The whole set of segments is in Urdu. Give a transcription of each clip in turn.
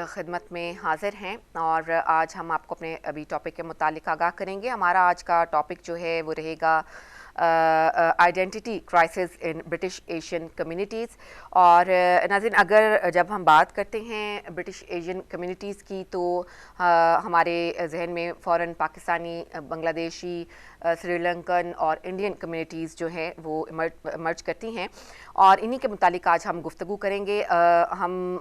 خدمت میں حاضر ہیں اور آج ہم آپ کو اپنے ابھی ٹاپک کے متعلق آگاہ کریں گے۔ ہمارا آج کا ٹاپک جو ہے وہ رہے گا آئیڈینٹی کرائسس ان برٹش ایشین کمیونٹیز۔ اور ناظرین، اگر جب ہم بات کرتے ہیں برٹش ایشین کمیونٹیز کی تو ہمارے ذہن میں فوراً پاکستانی، بنگلہ دیشی، سری لنکن اور انڈین کمیونٹیز جو ہیں وہ ایمرج کرتی ہیں، اور انہی کے متعلق آج ہم گفتگو کریں گے۔ ہم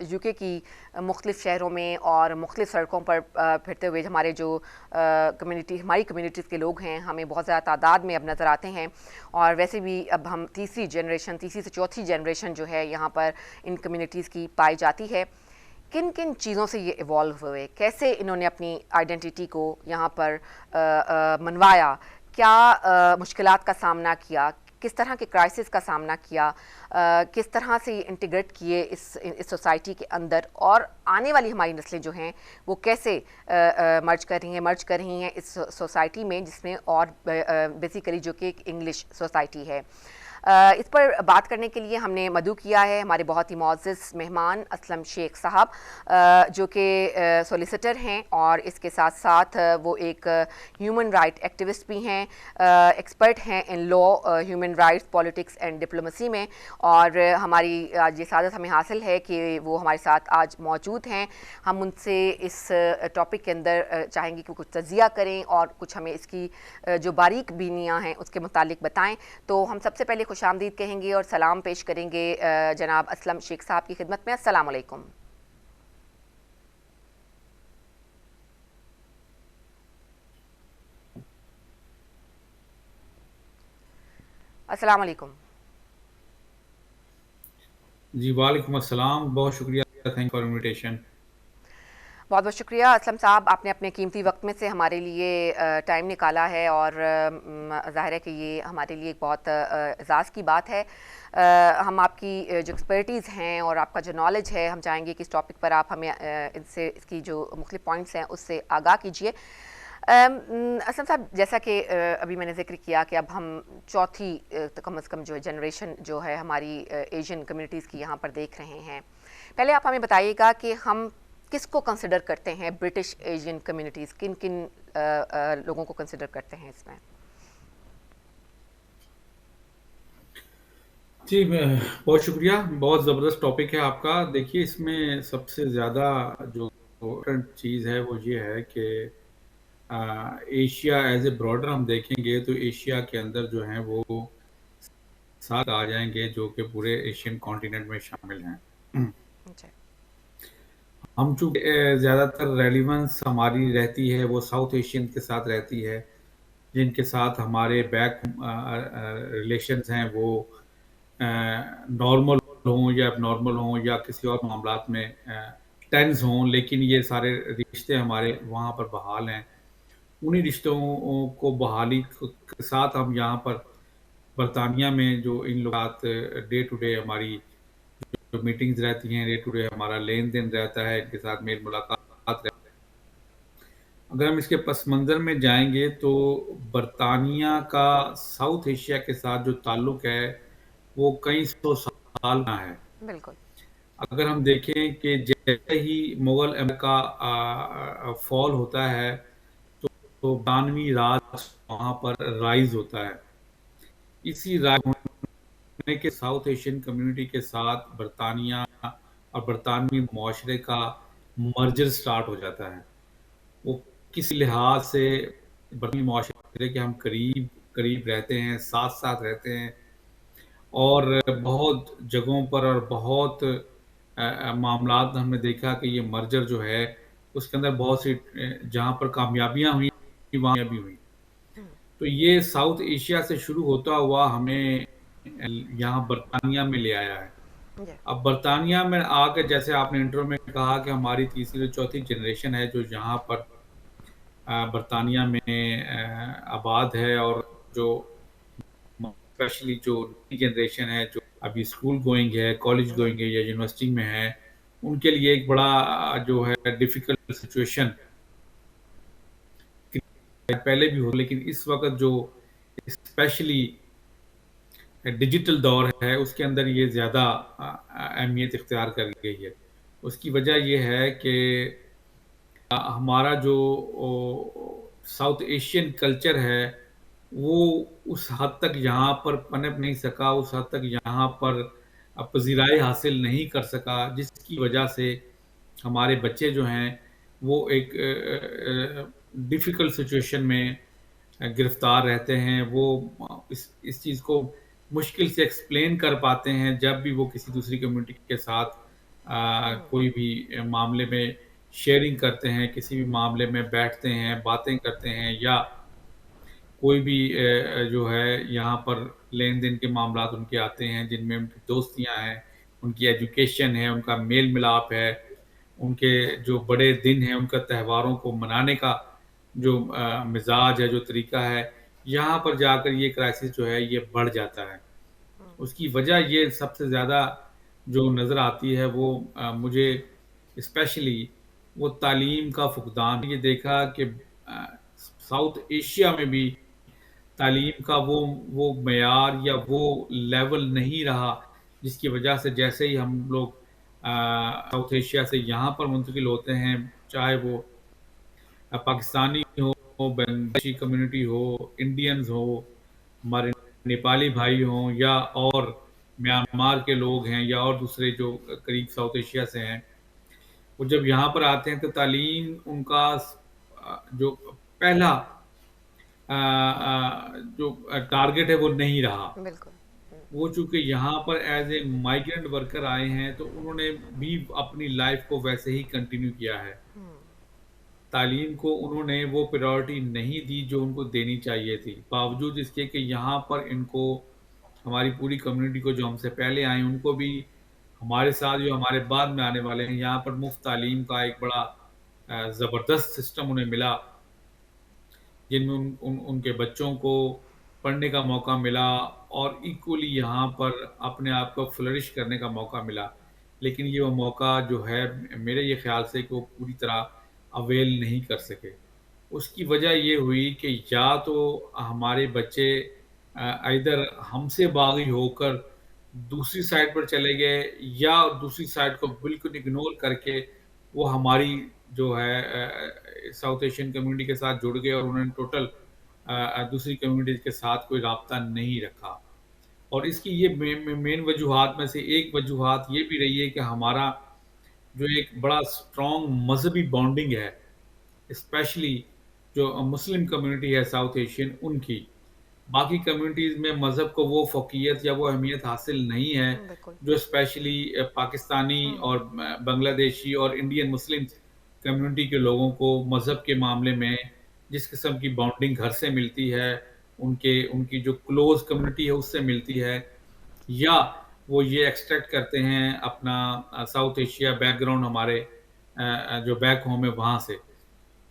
یو کے کی مختلف شہروں میں اور مختلف سڑکوں پر پھرتے ہوئے ہمارے جو ہماری کمیونٹیز کے لوگ ہیں ہمیں بہت زیادہ تعداد میں اب نظر آتے ہیں، اور ویسے بھی اب ہم تیسری سے چوتھی جنریشن جو ہے یہاں پر ان کمیونٹیز کی پائی جاتی ہے۔ کن کن چیزوں سے یہ ایوالو ہوئے، کیسے انہوں نے اپنی آئیڈینٹی کو یہاں پر منوایا، کیا مشکلات کا سامنا کیا، کس طرح کے کرائسس کا سامنا کیا، کس طرح سے انٹیگریٹ کیے اس سوسائٹی کے اندر، اور آنے والی ہماری نسلیں جو ہیں وہ کیسے مرج کر رہی ہیں اس سوسائٹی میں، جس میں اور بیسیکلی جو کہ ایک انگلش سوسائٹی ہے۔ اس پر بات کرنے کے لیے ہم نے مدعو کیا ہے ہمارے بہت ہی معزز مہمان اسلم شیخ صاحب، جو کہ سولیسیٹر ہیں اور اس کے ساتھ ساتھ وہ ایک ہیومن رائٹ ایکٹیوسٹ بھی ہیں، ایکسپرٹ ہیں in law, human rights, politics and diplomacy میں، اور ہماری آج یہ سعادت ہمیں حاصل ہے کہ وہ ہمارے ساتھ آج موجود ہیں۔ ہم ان سے اس ٹاپک کے اندر چاہیں گے کہ وہ کچھ تجزیہ کریں اور کچھ ہمیں اس کی جو باریک بینیاں ہیں اس کے متعلق بتائیں۔ تو ہم سب سے پہلے خوش آمدید کہیں گے اور سلام پیش کریں گے جناب اسلم شیخ صاحب کی خدمت میں۔ السلام علیکم۔ السلام علیکم۔ جی وعلیکم السلام، بہت شکریہ، تھینک فار انویٹیشن۔ بہت بہت شکریہ اسلم صاحب، آپ نے اپنے قیمتی وقت میں سے ہمارے لیے ٹائم نکالا ہے، اور ظاہر ہے کہ یہ ہمارے لیے ایک بہت اعزاز کی بات ہے۔ ہم آپ کی جو ایکسپرٹیز ہیں اور آپ کا جو نالج ہے، ہم چاہیں گے کہ اس ٹاپک پر آپ ہمیں اس کی جو مختلف پوائنٹس ہیں اس سے آگاہ کیجیے۔ اسلم صاحب، جیسا کہ ابھی میں نے ذکر کیا کہ اب ہم چوتھی کم از کم جو جنریشن جو ہے ہماری ایشین کمیونٹیز کی یہاں پر دیکھ رہے ہیں، پہلے آپ ہمیں بتائیے گا کہ ہم کس کو کنسیڈر کرتے ہیں برٹش ایشین کمیونٹیز، کن کن لوگوں کو کنسیڈر کرتے ہیں اس میں؟ جی بہت شکریہ، بہت زبردست ٹاپک ہے آپ کا۔ دیکھیے، اس میں سب سے زیادہ جو امپورٹنٹ چیز ہے وہ یہ ہے کہ ایشیا ایز اے براڈر ہم دیکھیں گے تو ایشیا کے اندر جو ہیں وہ ساتھ آ جائیں گے جو کہ پورے ایشین کانٹیننٹ میں شامل ہیں۔ جی ہم چونکہ زیادہ تر ریلیونس ہماری رہتی ہے وہ ساؤتھ ایشین کے ساتھ رہتی ہے، جن کے ساتھ ہمارے بیک ریلیشنز ہیں وہ نارمل ہوں یا اب نارمل ہوں یا کسی اور معاملات میں ٹینس ہوں، لیکن یہ سارے رشتے ہمارے وہاں پر بحال ہیں۔ انہی رشتوں کو بحالی کے ساتھ ہم یہاں پر برطانیہ میں جو ان لوگات ڈے ٹو ڈے ہماری جو میٹنگز رہتی ہیں، ڈے ٹو ڈے ہمارا لین دین رہتا ہے، ان کے ساتھ میل ملاقات رہتی ہے۔ اگر ہم اس کے پس منظر میں جائیں گے تو برطانیہ کا ساؤتھ ایشیا کے ساتھ جو تعلق ہے وہ کئی سو سال کا ہے۔ بالکل۔ اگر ہم دیکھیں کہ جیسے ہی مغل امپائر کا فال ہوتا ہے تو برطانوی راج وہاں پر رائز ہوتا ہے۔ اسی رائز ہونے کے ساؤتھ ایشین کمیونٹی کے ساتھ برطانیہ اور برطانوی معاشرے کا مرجر سٹارٹ ہو جاتا ہے۔ وہ کسی لحاظ سے برطانوی معاشرے کے ہم قریب رہتے ہیں، ساتھ ساتھ رہتے ہیں، اور بہت جگہوں پر اور بہت معاملات ہم نے دیکھا کہ یہ مرجر جو ہے اس کے اندر بہت سی جہاں پر کامیابیاں ہوئیں وہاں بھی ہوئیں۔ تو یہ ساؤتھ ایشیا سے شروع ہوتا ہوا ہمیں یہاں برطانیہ میں لے آیا ہے۔ جی اب برطانیہ میں آ کے جیسے آپ نے انٹرو میں کہا کہ ہماری تیسری اور چوتھی جنریشن ہے جو یہاں پر برطانیہ میں آباد ہے، اور جو اسپیشلی جو نئی جنریشن ہے جو ابھی اسکول گوئنگ ہے، کالج جی گوئنگ ہے یا یونیورسٹی میں ہے، ان کے لیے ایک بڑا جو ہے ڈیفیکلٹ سچویشن پہلے بھی ہو، لیکن اس وقت جو اسپیشلی ڈیجیٹل دور ہے اس کے اندر یہ زیادہ اہمیت اختیار کر گئی ہے۔ اس کی وجہ یہ ہے کہ ہمارا جو ساؤتھ ایشین کلچر ہے وہ اس حد تک یہاں پر پنپ نہیں سکا، اس حد تک یہاں پر پذیرائی حاصل نہیں کر سکا، جس کی وجہ سے ہمارے بچے جو ہیں وہ ایک ڈیفیکلٹ سچویشن میں گرفتار رہتے ہیں. وہ اس چیز کو مشکل سے ایکسپلین کر پاتے ہیں جب بھی وہ کسی دوسری کمیونٹی کے ساتھ کوئی بھی معاملے میں شیئرنگ کرتے ہیں، کسی بھی معاملے میں بیٹھتے ہیں، باتیں کرتے ہیں، یا کوئی بھی جو ہے یہاں پر لین دین کے معاملات ان کے آتے ہیں جن میں ان کی دوستیاں ہیں، ان کی ایجوکیشن ہے، ان کا میل ملاپ ہے، ان کے جو بڑے دن ہیں ان کا تہواروں کو منانے کا جو مزاج ہے، جو طریقہ ہے، یہاں پر جا کر یہ کرائسس جو ہے یہ بڑھ جاتا ہے. اس کی وجہ یہ سب سے زیادہ جو نظر آتی ہے وہ مجھے اسپیشلی وہ تعلیم کا فقدان. یہ دیکھا کہ ساؤتھ ایشیا میں بھی تعلیم کا وہ معیار یا وہ لیول نہیں رہا، جس کی وجہ سے جیسے ہی ہم لوگ ساؤتھ ایشیا سے یہاں پر منتقل ہوتے ہیں، چاہے وہ پاکستانی ہو، بنگلہ دیشی کمیونٹی ہو، انڈینز ہو، ہمارے نیپالی بھائی ہوں، یا اور میانمار کے لوگ ہیں، یا اور دوسرے جو قریب ساؤتھ ایشیا سے ہیں، وہ جب یہاں پر آتے ہیں تو تعلیم ان کا جو پہلا جو ٹارگٹ ہے وہ نہیں رہا. بالکل. وہ چونکہ یہاں پر ایز اے مائیگرنٹ ورکر آئے ہیں تو انہوں نے بھی اپنی لائف کو ویسے ہی کنٹینیو کیا ہے. تعلیم کو انہوں نے وہ پریورٹی نہیں دی جو ان کو دینی چاہیے تھی، باوجود اس کے کہ یہاں پر ان کو ہماری پوری کمیونٹی کو جو ہم سے پہلے آئے ہیں ان کو بھی ہمارے ساتھ جو ہمارے بعد میں آنے والے ہیں یہاں پر مفت تعلیم کا ایک بڑا زبردست سسٹم انہیں ملا، جن میں ان کے بچوں کو پڑھنے کا موقع ملا اور ایکولی یہاں پر اپنے آپ کو فلرش کرنے کا موقع ملا. لیکن یہ وہ موقع جو ہے میرے یہ خیال سے کہ وہ پوری طرح اویل نہیں کر سکے. اس کی وجہ یہ ہوئی کہ یا تو ہمارے بچے ادھر ہم سے باغی ہو کر دوسری سائڈ پر چلے گئے، یا دوسری سائڈ کو بالکل اگنور کر کے وہ ہماری جو ہے ساؤتھ ایشین کمیونٹی کے ساتھ جڑ گئے اور انہوں نے ٹوٹل دوسری کمیونٹیز کے ساتھ کوئی رابطہ نہیں رکھا. اور اس کی یہ مین وجوہات میں سے ایک وجوہات یہ بھی رہی ہے کہ ہمارا جو ایک بڑا اسٹرانگ مذہبی بانڈنگ ہے، اسپیشلی جو مسلم کمیونٹی ہے ساؤتھ ایشین ان کی. باقی کمیونٹیز میں مذہب کو وہ فوقیت یا وہ اہمیت حاصل نہیں ہے بالکل. جو اسپیشلی پاکستانی اور بنگلہ دیشی اور انڈین مسلم کمیونٹی کے لوگوں کو مذہب کے معاملے میں جس قسم کی باؤنڈنگ گھر سے ملتی ہے، ان کی جو کلوز کمیونٹی ہے اس سے ملتی ہے، یا وہ یہ ایکسٹریکٹ کرتے ہیں اپنا ساؤتھ ایشیا بیک گراؤنڈ ہمارے جو بیک ہوم ہے وہاں سے.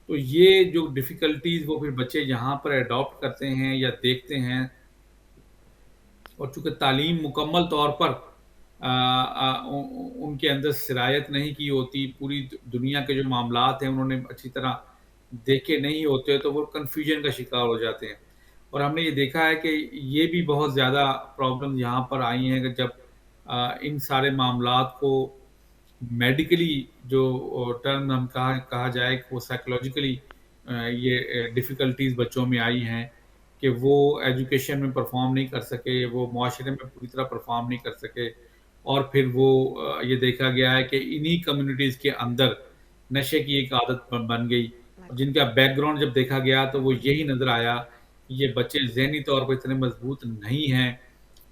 تو یہ جو ڈیفیکلٹیز وہ پھر بچے یہاں پر اڈاپٹ کرتے ہیں یا دیکھتے ہیں، اور چونکہ تعلیم مکمل طور پر ان کے اندر سرایت نہیں کی ہوتی، پوری دنیا کے جو معاملات ہیں انہوں نے اچھی طرح دیکھے نہیں ہوتے، تو وہ کنفیوژن کا شکار ہو جاتے ہیں. اور ہم نے یہ دیکھا ہے کہ یہ بھی بہت زیادہ پرابلم یہاں پر آئی ہیں کہ جب ان سارے معاملات کو میڈیکلی جو ٹرم ہم کہا جائے کہ وہ سائیکولوجیکلی یہ ڈیفیکلٹیز بچوں میں آئی ہیں کہ وہ ایجوکیشن میں پرفارم نہیں کر سکے، وہ معاشرے میں پوری طرح پرفارم نہیں کر سکے، اور پھر وہ یہ دیکھا گیا ہے کہ انہی کمیونٹیز کے اندر نشے کی ایک عادت بن گئی. جن کا بیک گراؤنڈ جب دیکھا گیا تو وہ یہی نظر آیا کہ یہ بچے ذہنی طور پر اتنے مضبوط نہیں ہیں،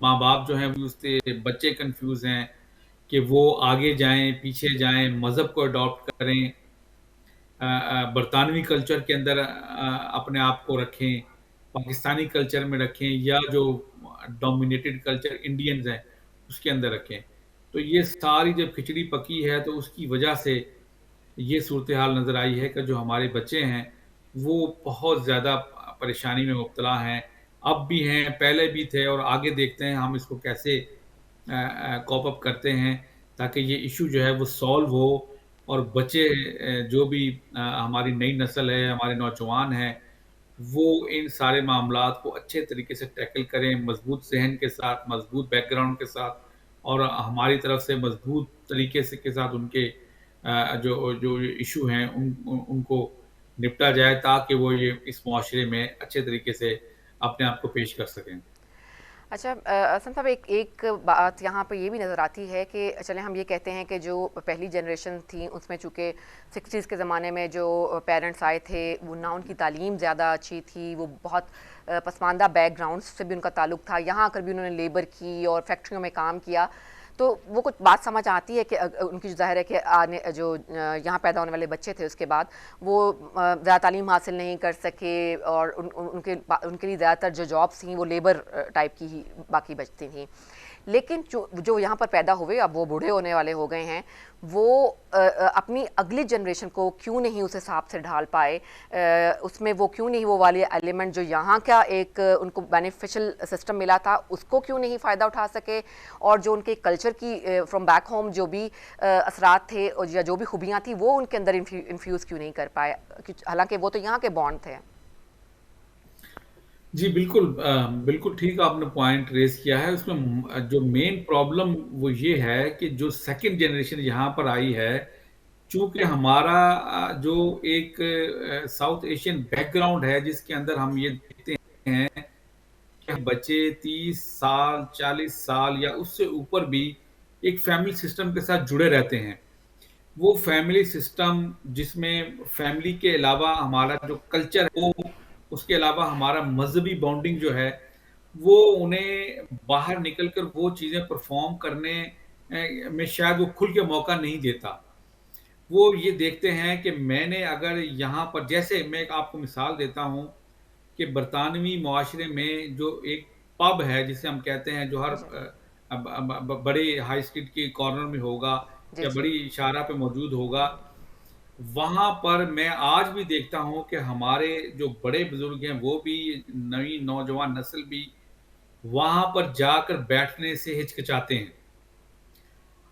ماں باپ جو ہیں وہ اس سے بچے کنفیوز ہیں کہ وہ آگے جائیں پیچھے جائیں، مذہب کو اڈاپٹ کریں، برطانوی کلچر کے اندر اپنے آپ کو رکھیں، پاکستانی کلچر میں رکھیں، یا جو ڈومینیٹڈ کلچر انڈینز ہیں اس کے اندر رکھیں. تو یہ ساری جب کھچڑی پکی ہے تو اس کی وجہ سے یہ صورتحال نظر آئی ہے کہ جو ہمارے بچے ہیں وہ بہت زیادہ پریشانی میں مبتلا ہیں، اب بھی ہیں، پہلے بھی تھے، اور آگے دیکھتے ہیں ہم اس کو کیسے کوپ اپ کرتے ہیں تاکہ یہ ایشو جو ہے وہ سالو ہو، اور بچے جو بھی ہماری نئی نسل ہے، ہمارے نوجوان ہیں، وہ ان سارے معاملات کو اچھے طریقے سے ٹیکل کریں، مضبوط ذہن کے ساتھ، مضبوط بیک گراؤنڈ کے ساتھ، اور ہماری طرف سے مضبوط طریقے سے کے ساتھ ان کے جو جو ایشو ہیں ان کو نپٹا جائے تاکہ وہ یہ اس معاشرے میں اچھے طریقے سے اپنے آپ کو پیش کر سکیں۔ اچھا حسن صاحب، ایک بات یہاں پہ یہ بھی نظر آتی ہے کہ چلیں ہم یہ کہتے ہیں کہ جو پہلی جنریشن تھی اس میں چونکہ 60s کے زمانے میں جو پیرنٹس آئے تھے وہ نہ ان کی تعلیم زیادہ اچھی تھی، وہ بہت پسماندہ بیک گراؤنڈ سے بھی ان کا تعلق تھا، یہاں آ کر بھی انہوں نے لیبر کی اور فیکٹریوں میں کام کیا، تو وہ کچھ بات سمجھ آتی ہے کہ ان کی ظاہر ہے کہ آنے جو یہاں پیدا ہونے والے بچے تھے اس کے بعد وہ زیادہ تعلیم حاصل نہیں کر سکے، اور ان کے لیے زیادہ تر جو جابس تھیں وہ لیبر ٹائپ کی ہی باقی بچتی تھیں، لیکن جو یہاں پر پیدا ہوئے اب وہ بوڑھے ہونے والے ہو گئے ہیں، وہ اپنی اگلی جنریشن کو کیوں نہیں اس حساب سے ڈھال پائے، اس میں وہ کیوں نہیں وہ والے ایلیمنٹ جو یہاں کا ایک ان کو بینیفیشل سسٹم ملا تھا اس کو کیوں نہیں فائدہ اٹھا سکے، اور جو ان کے کلچر کی فرام بیک ہوم جو بھی اثرات تھے یا جو بھی خوبیاں تھیں وہ ان کے اندر انفیوز کیوں نہیں کر پائے، حالانکہ وہ تو یہاں کے بانڈ تھے۔ جی بالکل، بالکل ٹھیک آپ نے پوائنٹ ریز کیا ہے۔ اس میں جو مین پرابلم وہ یہ ہے کہ جو سیکنڈ جنریشن یہاں پر آئی ہے، چونکہ ہمارا جو ایک ساؤتھ ایشین بیک گراؤنڈ ہے جس کے اندر ہم یہ دیکھتے ہیں کہ بچے 30 سال 40 سال یا اس سے اوپر بھی ایک فیملی سسٹم کے ساتھ جڑے رہتے ہیں۔ وہ فیملی سسٹم جس میں فیملی کے علاوہ ہمارا جو کلچر ہے، وہ اس کے علاوہ ہمارا مذہبی بانڈنگ جو ہے وہ انہیں باہر نکل کر وہ چیزیں پرفارم کرنے میں شاید وہ کھل کے موقع نہیں دیتا۔ وہ یہ دیکھتے ہیں کہ میں نے اگر یہاں پر، جیسے میں آپ کو مثال دیتا ہوں کہ برطانوی معاشرے میں جو ایک پب ہے جسے ہم کہتے ہیں، جو ہر جی بڑے ہائی اسٹریٹ کے کارنر میں ہوگا جی یا جی بڑی شاہراہ پہ موجود ہوگا، وہاں پر میں آج بھی دیکھتا ہوں کہ ہمارے جو بڑے بزرگ ہیں وہ بھی، نئی نوجوان نسل بھی وہاں پر جا کر بیٹھنے سے ہچکچاتے ہیں۔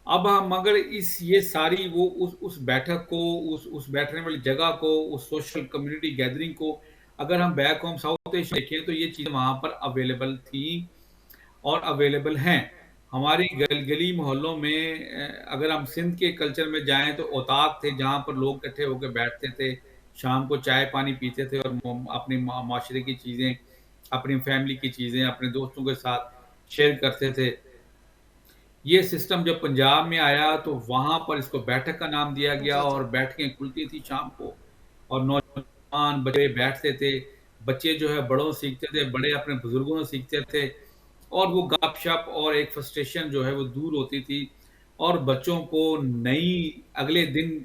اب ہم اگر یہ ساری وہ اس بیٹھک کو، اس بیٹھنے والی جگہ کو، اس سوشل کمیونٹی گیدرنگ کو اگر ہم بیک ہوم ساؤتھ ایشیا دیکھیں تو یہ چیزیں وہاں پر اویلیبل تھیں اور اویلیبل ہیں۔ ہماری گلی محلوں میں اگر ہم سندھ کے کلچر میں جائیں تو اوطاق تھے جہاں پر لوگ اکٹھے ہو کے بیٹھتے تھے، شام کو چائے پانی پیتے تھے اور اپنے معاشرے کی چیزیں، اپنی فیملی کی چیزیں اپنے دوستوں کے ساتھ شیئر کرتے تھے۔ یہ سسٹم جب پنجاب میں آیا تو وہاں پر اس کو بیٹھک کا نام دیا گیا جی جی اور بیٹھکیں کھلتی تھی شام کو، اور نوجوان بچے بیٹھتے تھے، بچے جو ہے بڑوں سے سیکھتے تھے، بڑے اپنے بزرگوں سے سیکھتے تھے، اور وہ گپ شپ اور ایک فرسٹریشن جو ہے وہ دور ہوتی تھی، اور بچوں کو نئی اگلے دن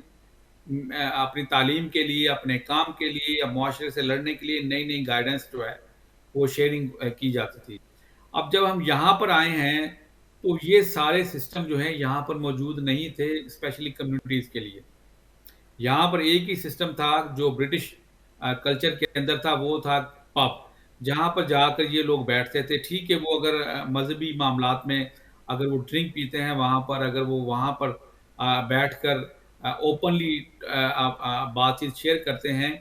اپنی تعلیم کے لیے، اپنے کام کے لیے یا معاشرے سے لڑنے کے لیے نئی نئی گائیڈنس جو ہے وہ شیئرنگ کی جاتی تھی۔ اب جب ہم یہاں پر آئے ہیں تو یہ سارے سسٹم جو ہیں یہاں پر موجود نہیں تھے، اسپیشلی کمیونٹیز کے لیے۔ یہاں پر ایک ہی سسٹم تھا جو برٹش کلچر کے اندر تھا، وہ تھا پب، جہاں پر جا کر یہ لوگ بیٹھتے تھے۔ ٹھیک ہے، وہ اگر مذہبی معاملات میں اگر وہ ڈرنک پیتے ہیں وہاں پر، اگر وہ وہاں پر بیٹھ کر اوپنلی بات چیت شیئر کرتے ہیں،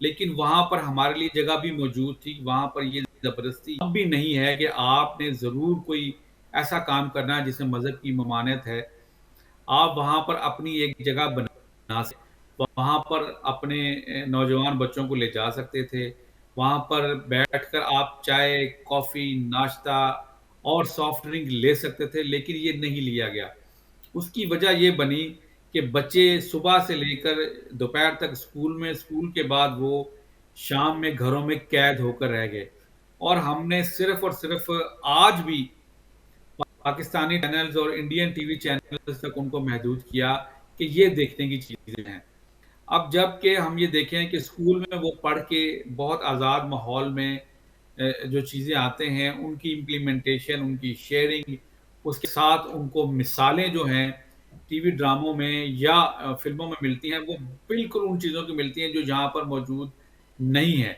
لیکن وہاں پر ہمارے لیے جگہ بھی موجود تھی۔ وہاں پر یہ زبردستی اب بھی نہیں ہے کہ آپ نے ضرور کوئی ایسا کام کرنا ہے جس میں مذہب کی ممانعت ہے۔ آپ وہاں پر اپنی ایک جگہ بنا سکتے، وہاں پر اپنے نوجوان بچوں کو لے جا سکتے تھے، وہاں پر بیٹھ کر آپ چائے، کافی، ناشتہ اور سافٹ ڈرنک لے سکتے تھے، لیکن یہ نہیں لیا گیا۔ اس کی وجہ یہ بنی کہ بچے صبح سے لے کر دوپہر تک اسکول میں، اسکول کے بعد وہ شام میں گھروں میں قید ہو کر رہ گئے، اور ہم نے صرف اور صرف آج بھی پاکستانی چینلز اور انڈین ٹی وی چینلز تک ان کو محدود کیا کہ یہ دیکھنے کی چیزیں ہیں۔ اب جب کہ ہم یہ دیکھیں کہ اسکول میں وہ پڑھ کے بہت آزاد ماحول میں جو چیزیں آتے ہیں ان کی امپلیمنٹیشن، ان کی شیئرنگ، اس کے ساتھ ان کو مثالیں جو ہیں ٹی وی ڈراموں میں یا فلموں میں ملتی ہیں، وہ بالکل ان چیزوں کی ملتی ہیں جو یہاں پر موجود نہیں ہے۔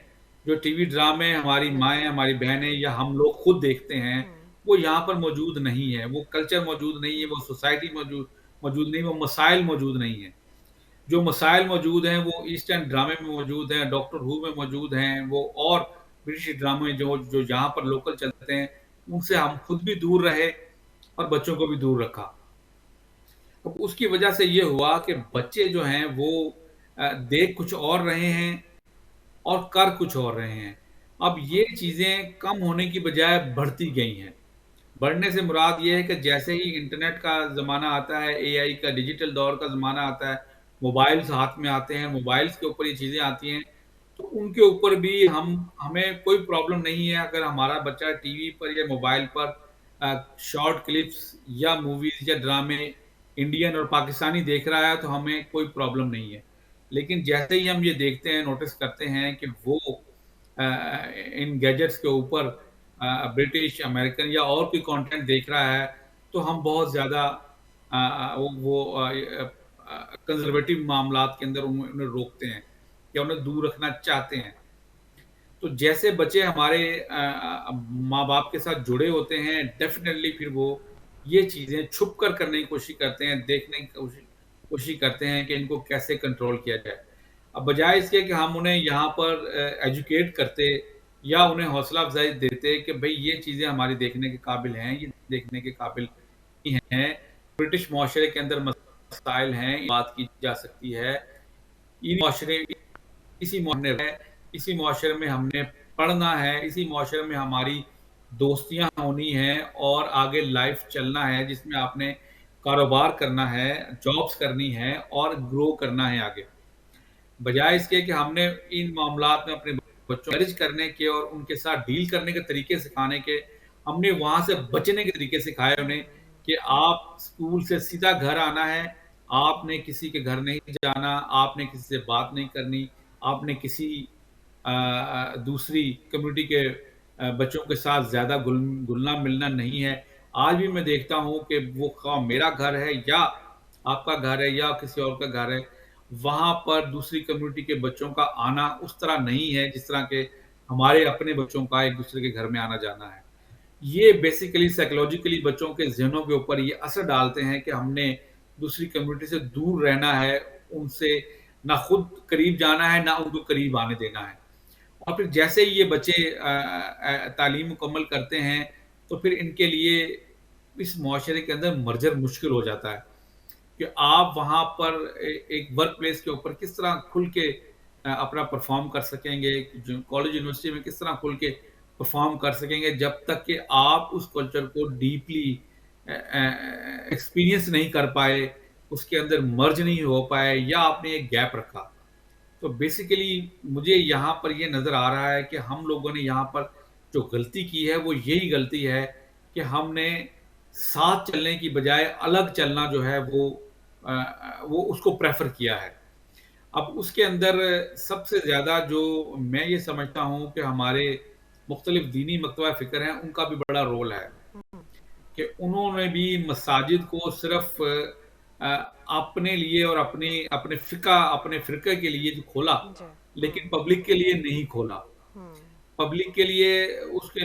جو ٹی وی ڈرامے ہماری بالکل۔ مائیں، ہماری بہنیں یا ہم لوگ خود دیکھتے ہیں وہ یہاں پر موجود نہیں ہے، وہ کلچر موجود نہیں ہے، وہ سوسائٹی موجود نہیں، وہ مسائل موجود نہیں ہیں۔ جو مسائل موجود ہیں وہ ایسٹ اینڈ ڈرامے میں موجود ہیں، ڈاکٹر ہو میں موجود ہیں، وہ اور برٹش ڈرامے جو یہاں پر لوکل چلتے ہیں ان سے ہم خود بھی دور رہے اور بچوں کو بھی دور رکھا۔ اب اس کی وجہ سے یہ ہوا کہ بچے جو ہیں وہ دیکھ کچھ اور رہے ہیں اور کر کچھ اور رہے ہیں. اب یہ چیزیں کم ہونے کی بجائے بڑھتی گئی ہیں. بڑھنے سے مراد یہ ہے کہ جیسے ہی انٹرنیٹ کا زمانہ آتا ہے، اے آئی کا ڈیجیٹل دور کا زمانہ آتا ہے، موبائلز ہاتھ میں آتے ہیں، موبائلز کے اوپر یہ چیزیں آتی ہیں، تو ان کے اوپر بھی ہمیں کوئی پرابلم نہیں ہے اگر ہمارا بچہ ٹی وی پر یا موبائل پر شارٹ کلپس یا موویز یا ڈرامے انڈین اور پاکستانی دیکھ رہا ہے تو ہمیں کوئی پرابلم نہیں ہے. لیکن جیسے ہی ہم یہ دیکھتے ہیں، نوٹس کرتے ہیں کہ وہ ان گیجٹس کے اوپر برٹش، امریکن یا اور کوئی کانٹینٹ دیکھ رہا ہے تو ہم بہت زیادہ وہ کنزرویٹو معاملات کے اندر انہیں روکتے ہیں یا انہیں دور رکھنا چاہتے ہیں. تو جیسے بچے ہمارے ماں باپ کے ساتھ جڑے ہوتے ہیں، ڈیفینیٹلی پھر وہ یہ چیزیں چھپ کر کرنے کی کوشش کرتے ہیں، دیکھنے کی کوشش کرتے ہیں کہ ان کو کیسے کنٹرول کیا جائے. اب بجائے اس کے کہ ہم انہیں یہاں پر ایجوکیٹ کرتے یا انہیں حوصلہ افزائی دیتے کہ بھئی یہ چیزیں ہماری دیکھنے کے قابل ہیں، یہ دیکھنے کے قابل نہیں ہیں، برٹش معاشرے کے اندر مسائل ہیں، بات کی جا سکتی ہے، اسی معاشرے میں ہم نے پڑھنا ہے، اسی معاشرے میں ہماری دوستیاں ہونی ہیں اور آگے لائف چلنا ہے جس میں آپ نے کاروبار کرنا ہے، جابس کرنی ہے اور گرو کرنا ہے آگے. بجائے اس کے کہ ہم نے ان معاملات میں اپنے بچوں کو مینج کرنے کے اور ان کے ساتھ ڈیل کرنے کے طریقے سکھانے کے، ہم نے وہاں سے بچنے کے طریقے سکھائے انہیں کہ آپ اسکول سے سیدھا گھر آنا ہے، آپ نے کسی کے گھر نہیں جانا، آپ نے کسی سے بات نہیں کرنی، آپ نے کسی دوسری کمیونٹی کے بچوں کے ساتھ زیادہ گلنا ملنا نہیں ہے. آج بھی میں دیکھتا ہوں کہ وہ خواہ میرا گھر ہے یا آپ کا گھر ہے یا کسی اور کا گھر ہے، وہاں پر دوسری کمیونٹی کے بچوں کا آنا اس طرح نہیں ہے جس طرح کہ ہمارے اپنے بچوں کا ایک دوسرے کے گھر میں آنا جانا ہے. یہ بیسیکلی سائیکولوجیکلی بچوں کے ذہنوں کے اوپر یہ اثر ڈالتے ہیں کہ ہم نے دوسری کمیونٹی سے دور رہنا ہے، ان سے نہ خود قریب جانا ہے نہ ان کو قریب آنے دینا ہے. اور پھر جیسے ہی یہ بچے تعلیم مکمل کرتے ہیں تو پھر ان کے لیے اس معاشرے کے اندر مرجر مشکل ہو جاتا ہے کہ آپ وہاں پر ایک ورک پلیس کے اوپر کس طرح کھل کے اپنا پرفارم کر سکیں گے، کالج یونیورسٹی میں کس طرح کھل کے پرفارم کر سکیں گے جب تک کہ آپ اس کلچر کو ڈیپلی ایکسپیرینس نہیں کر پائے، اس کے اندر مرج نہیں ہو پائے یا آپ نے ایک گیپ رکھا. تو بیسیکلی مجھے یہاں پر یہ نظر آ رہا ہے کہ ہم لوگوں نے یہاں پر جو غلطی کی ہے وہ یہی غلطی ہے کہ ہم نے ساتھ چلنے کی بجائے الگ چلنا جو ہے وہ اس کو پریفر کیا ہے. اب اس کے اندر سب سے زیادہ جو میں یہ سمجھتا ہوں کہ ہمارے مختلف دینی مکتبہ فکر ہیں ان کا بھی بڑا رول ہے کہ انہوں نے بھی مساجد کو صرف اپنے لیے اور اپنے فرقے کے لیے جو کھولا جی. لیکن پبلک کے لیے نہیں کھولا. پبلک کے لیے اس کے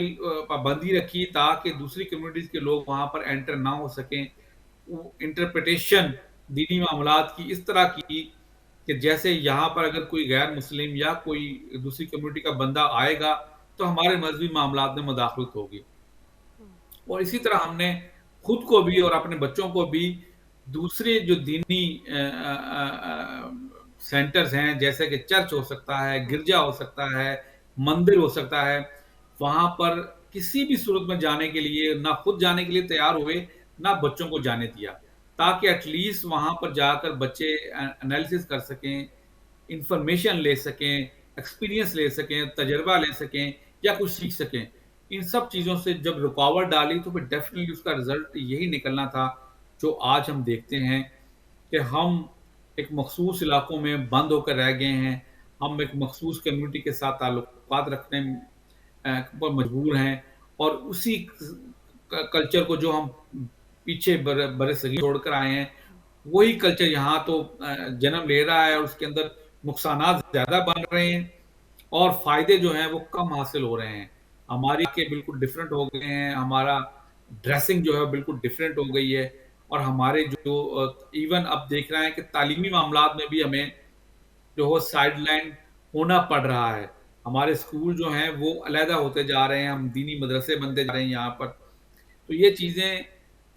پابندی رکھی تاکہ دوسری کمیونٹیز کے لوگ وہاں پر انٹر نہ ہو سکیں. انٹرپریٹیشن دینی معاملات کی اس طرح کی کہ جیسے یہاں پر اگر کوئی غیر مسلم یا کوئی دوسری کمیونٹی کا بندہ آئے گا تو ہمارے مذہبی معاملات میں مداخلت ہوگی. اور اسی طرح ہم نے خود کو بھی اور اپنے بچوں کو بھی دوسرے جو دینی سینٹرز ہیں جیسے کہ چرچ ہو سکتا ہے، گرجا ہو سکتا ہے، مندر ہو سکتا ہے، وہاں پر کسی بھی صورت میں جانے کے لیے نہ خود جانے کے لیے تیار ہوئے نہ بچوں کو جانے دیا تاکہ ایٹ لیسٹ وہاں پر جا کر بچے انالیسس کر سکیں، انفارمیشن لے سکیں، ایکسپیرینس لے سکیں، تجربہ لے سکیں یا کچھ سیکھ سکیں. ان سب چیزوں سے جب رکاوٹ ڈالی تو پھر ڈیفینیٹلی اس کا رزلٹ یہی نکلنا تھا جو آج ہم دیکھتے ہیں کہ ہم ایک مخصوص علاقوں میں بند ہو کر رہ گئے ہیں، ہم ایک مخصوص کمیونٹی کے ساتھ تعلقات رکھنے پر مجبور ہیں اور اسی کلچر کو جو ہم پیچھے برصغیر چھوڑ کر آئے ہیں وہی کلچر یہاں تو جنم لے رہا ہے اور اس کے اندر نقصانات زیادہ بن رہے ہیں اور فائدے جو ہیں وہ کم حاصل ہو رہے ہیں. ہماری کے بالکل ڈفرینٹ ہو گئے ہیں، ہمارا ڈریسنگ جو ہے بالکل ڈفرینٹ ہو گئی ہے اور ہمارے جو ایون اب دیکھ رہے ہیں کہ تعلیمی معاملات میں بھی ہمیں جو وہ سائیڈ لائن ہونا پڑ رہا ہے. ہمارے اسکول جو ہیں وہ علیحدہ ہوتے جا رہے ہیں، ہم دینی مدرسے بنتے جا رہے ہیں یہاں پر. تو یہ چیزیں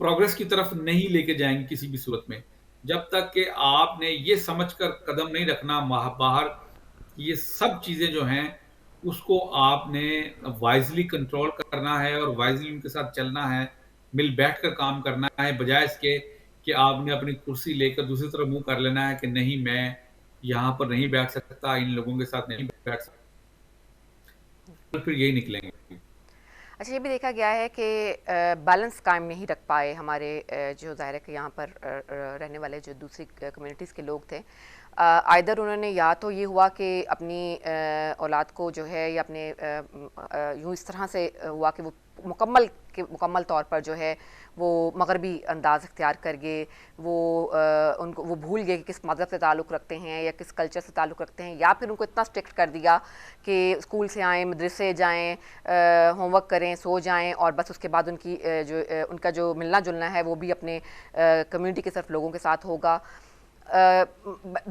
پروگرس کی طرف نہیں لے کے جائیں گی کسی بھی صورت میں. جب تک کہ آپ نے یہ سمجھ کر قدم نہیں رکھنا باہر، یہ سب چیزیں جو ہیں اس کو آپ نے وائزلی کنٹرول کرنا ہے اور وائزلی ان کے ساتھ چلنا ہے، مل بیٹھ کر کام کرنا ہے، بجائے اس کے کہ آپ نے اپنی کرسی لے کر دوسری طرف منہ کر لینا ہے کہ نہیں میں یہاں پر نہیں بیٹھ سکتا، ان لوگوں کے ساتھ نہیں بیٹھ سکتا، پھر یہی نکلیں گے۔ اچھا، یہ بھی دیکھا گیا ہے کہ بیلنس قائم نہیں رکھ پائے ہمارے جو ظاہر ہے کہ یہاں پر رہنے والے جو دوسری کمیونٹیز کے لوگ تھے، آئدر انہوں نے یا تو یہ ہوا کہ اپنی اولاد کو جو ہے یا اپنے یوں اس طرح سے ہوا کہ وہ مکمل طور پر جو ہے وہ مغربی انداز اختیار کر گئے، ان کو وہ بھول گئے کہ کس مذہب سے تعلق رکھتے ہیں یا کس کلچر سے تعلق رکھتے ہیں، یا پھر ان کو اتنا اسٹرکٹ کر دیا کہ اسکول سے آئیں، مدرسے جائیں، ہوم ورک کریں، سو جائیں، اور بس اس کے بعد ان کا جو ملنا جلنا ہے وہ بھی اپنے کمیونٹی کے صرف لوگوں کے ساتھ ہوگا،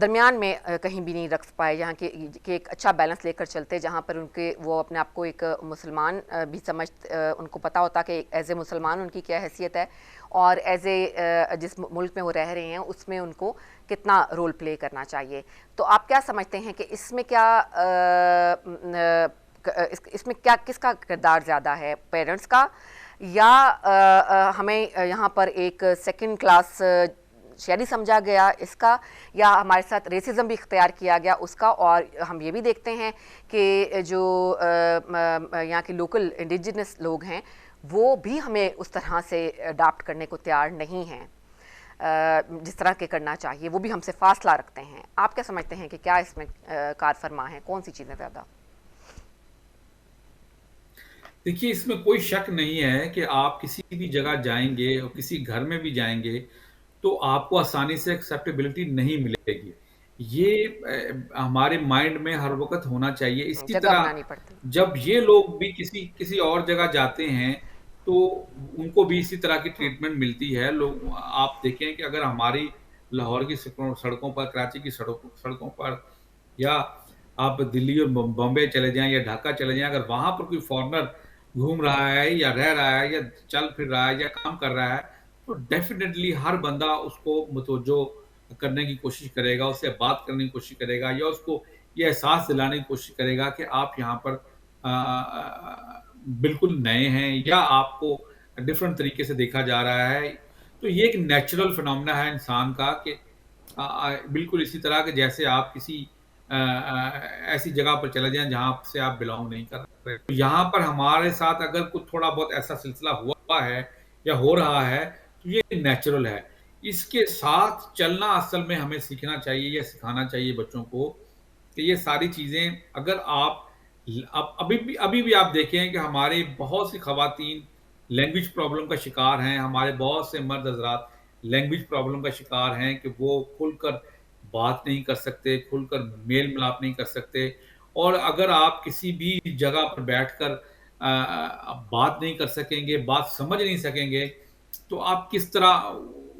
درمیان میں کہیں بھی نہیں رکھ پائے جہاں کہ ایک اچھا بیلنس لے کر چلتے، جہاں پر وہ اپنے آپ کو ایک مسلمان بھی ان کو پتہ ہوتا کہ ایز اے مسلمان ان کی کیا حیثیت ہے، اور ایز اے جس ملک میں وہ رہ رہے ہیں اس میں ان کو کتنا رول پلے کرنا چاہیے۔ تو آپ کیا سمجھتے ہیں کہ اس میں کس کا کردار زیادہ ہے، پیرنٹس کا، یا ہمیں یہاں پر ایک سیکنڈ کلاس شہری سمجھا گیا اس کا، یا ہمارے ساتھ ریسزم بھی اختیار کیا گیا اس کا؟ اور ہم یہ بھی دیکھتے ہیں کہ جو یہاں کے لوکل انڈیجنس لوگ ہیں وہ بھی ہمیں اس طرح سے اڈاپٹ کرنے کو تیار نہیں ہیں جس طرح کے کرنا چاہیے، وہ بھی ہم سے فاصلہ رکھتے ہیں۔ آپ کیا سمجھتے ہیں کہ کیا اس میں کار فرما ہے، کون سی چیزیں زیادہ؟ دیکھیے، اس میں کوئی شک نہیں ہے کہ آپ کسی بھی جگہ جائیں گے اور کسی گھر میں بھی جائیں گے تو آپ کو آسانی سے ایکسیپٹیبلٹی نہیں ملے گی، یہ ہمارے مائنڈ میں ہر وقت ہونا چاہیے۔ اسی جگہ طرح بنانی پڑتی۔ جب یہ لوگ بھی کسی اور جگہ جاتے ہیں تو ان کو بھی اسی طرح کی ٹریٹمنٹ ملتی ہے۔ لوگ آپ دیکھیں کہ اگر ہماری لاہور کی سڑکوں پر، کراچی کی سڑکوں پر، یا آپ دلی اور بمبے چلے جائیں یا ڈھاکہ چلے جائیں، اگر وہاں پر کوئی فارنر گھوم رہا ہے یا رہ رہا ہے یا چل پھر رہا ہے یا کام کر رہا ہے تو ڈیفینیٹلی ہر بندہ اس کو متوجہ کرنے کی کوشش کرے گا، اس سے بات کرنے کی کوشش کرے گا، یا اس کو یہ احساس دلانے کی کوشش کرے گا کہ آپ یہاں پر بالکل نئے ہیں یا آپ کو ڈفرنٹ طریقے سے دیکھا جا رہا ہے۔ تو یہ ایک نیچرل فنامنا ہے انسان کا کہ بالکل اسی طرح کہ جیسے آپ کسی ایسی جگہ پر چلے جائیں جہاں سے آپ بلانگ نہیں کر رہے، یہاں پر ہمارے ساتھ اگر کچھ تھوڑا بہت ایسا سلسلہ ہوا ہے یا ہو رہا ہے تو یہ نیچرل ہے۔ اس کے ساتھ چلنا اصل میں ہمیں سیکھنا چاہیے یا سکھانا چاہیے بچوں کو کہ یہ ساری چیزیں اگر آپ ابھی بھی آپ دیکھیں کہ ہماری بہت سی خواتین لینگویج پرابلم کا شکار ہیں، ہمارے بہت سے مرد حضرات لینگویج پرابلم کا شکار ہیں کہ وہ کھل کر بات نہیں کر سکتے، کھل کر میل ملاپ نہیں کر سکتے، اور اگر آپ کسی بھی جگہ پر بیٹھ کر بات نہیں کر سکیں گے، بات سمجھ نہیں سکیں گے تو آپ کس طرح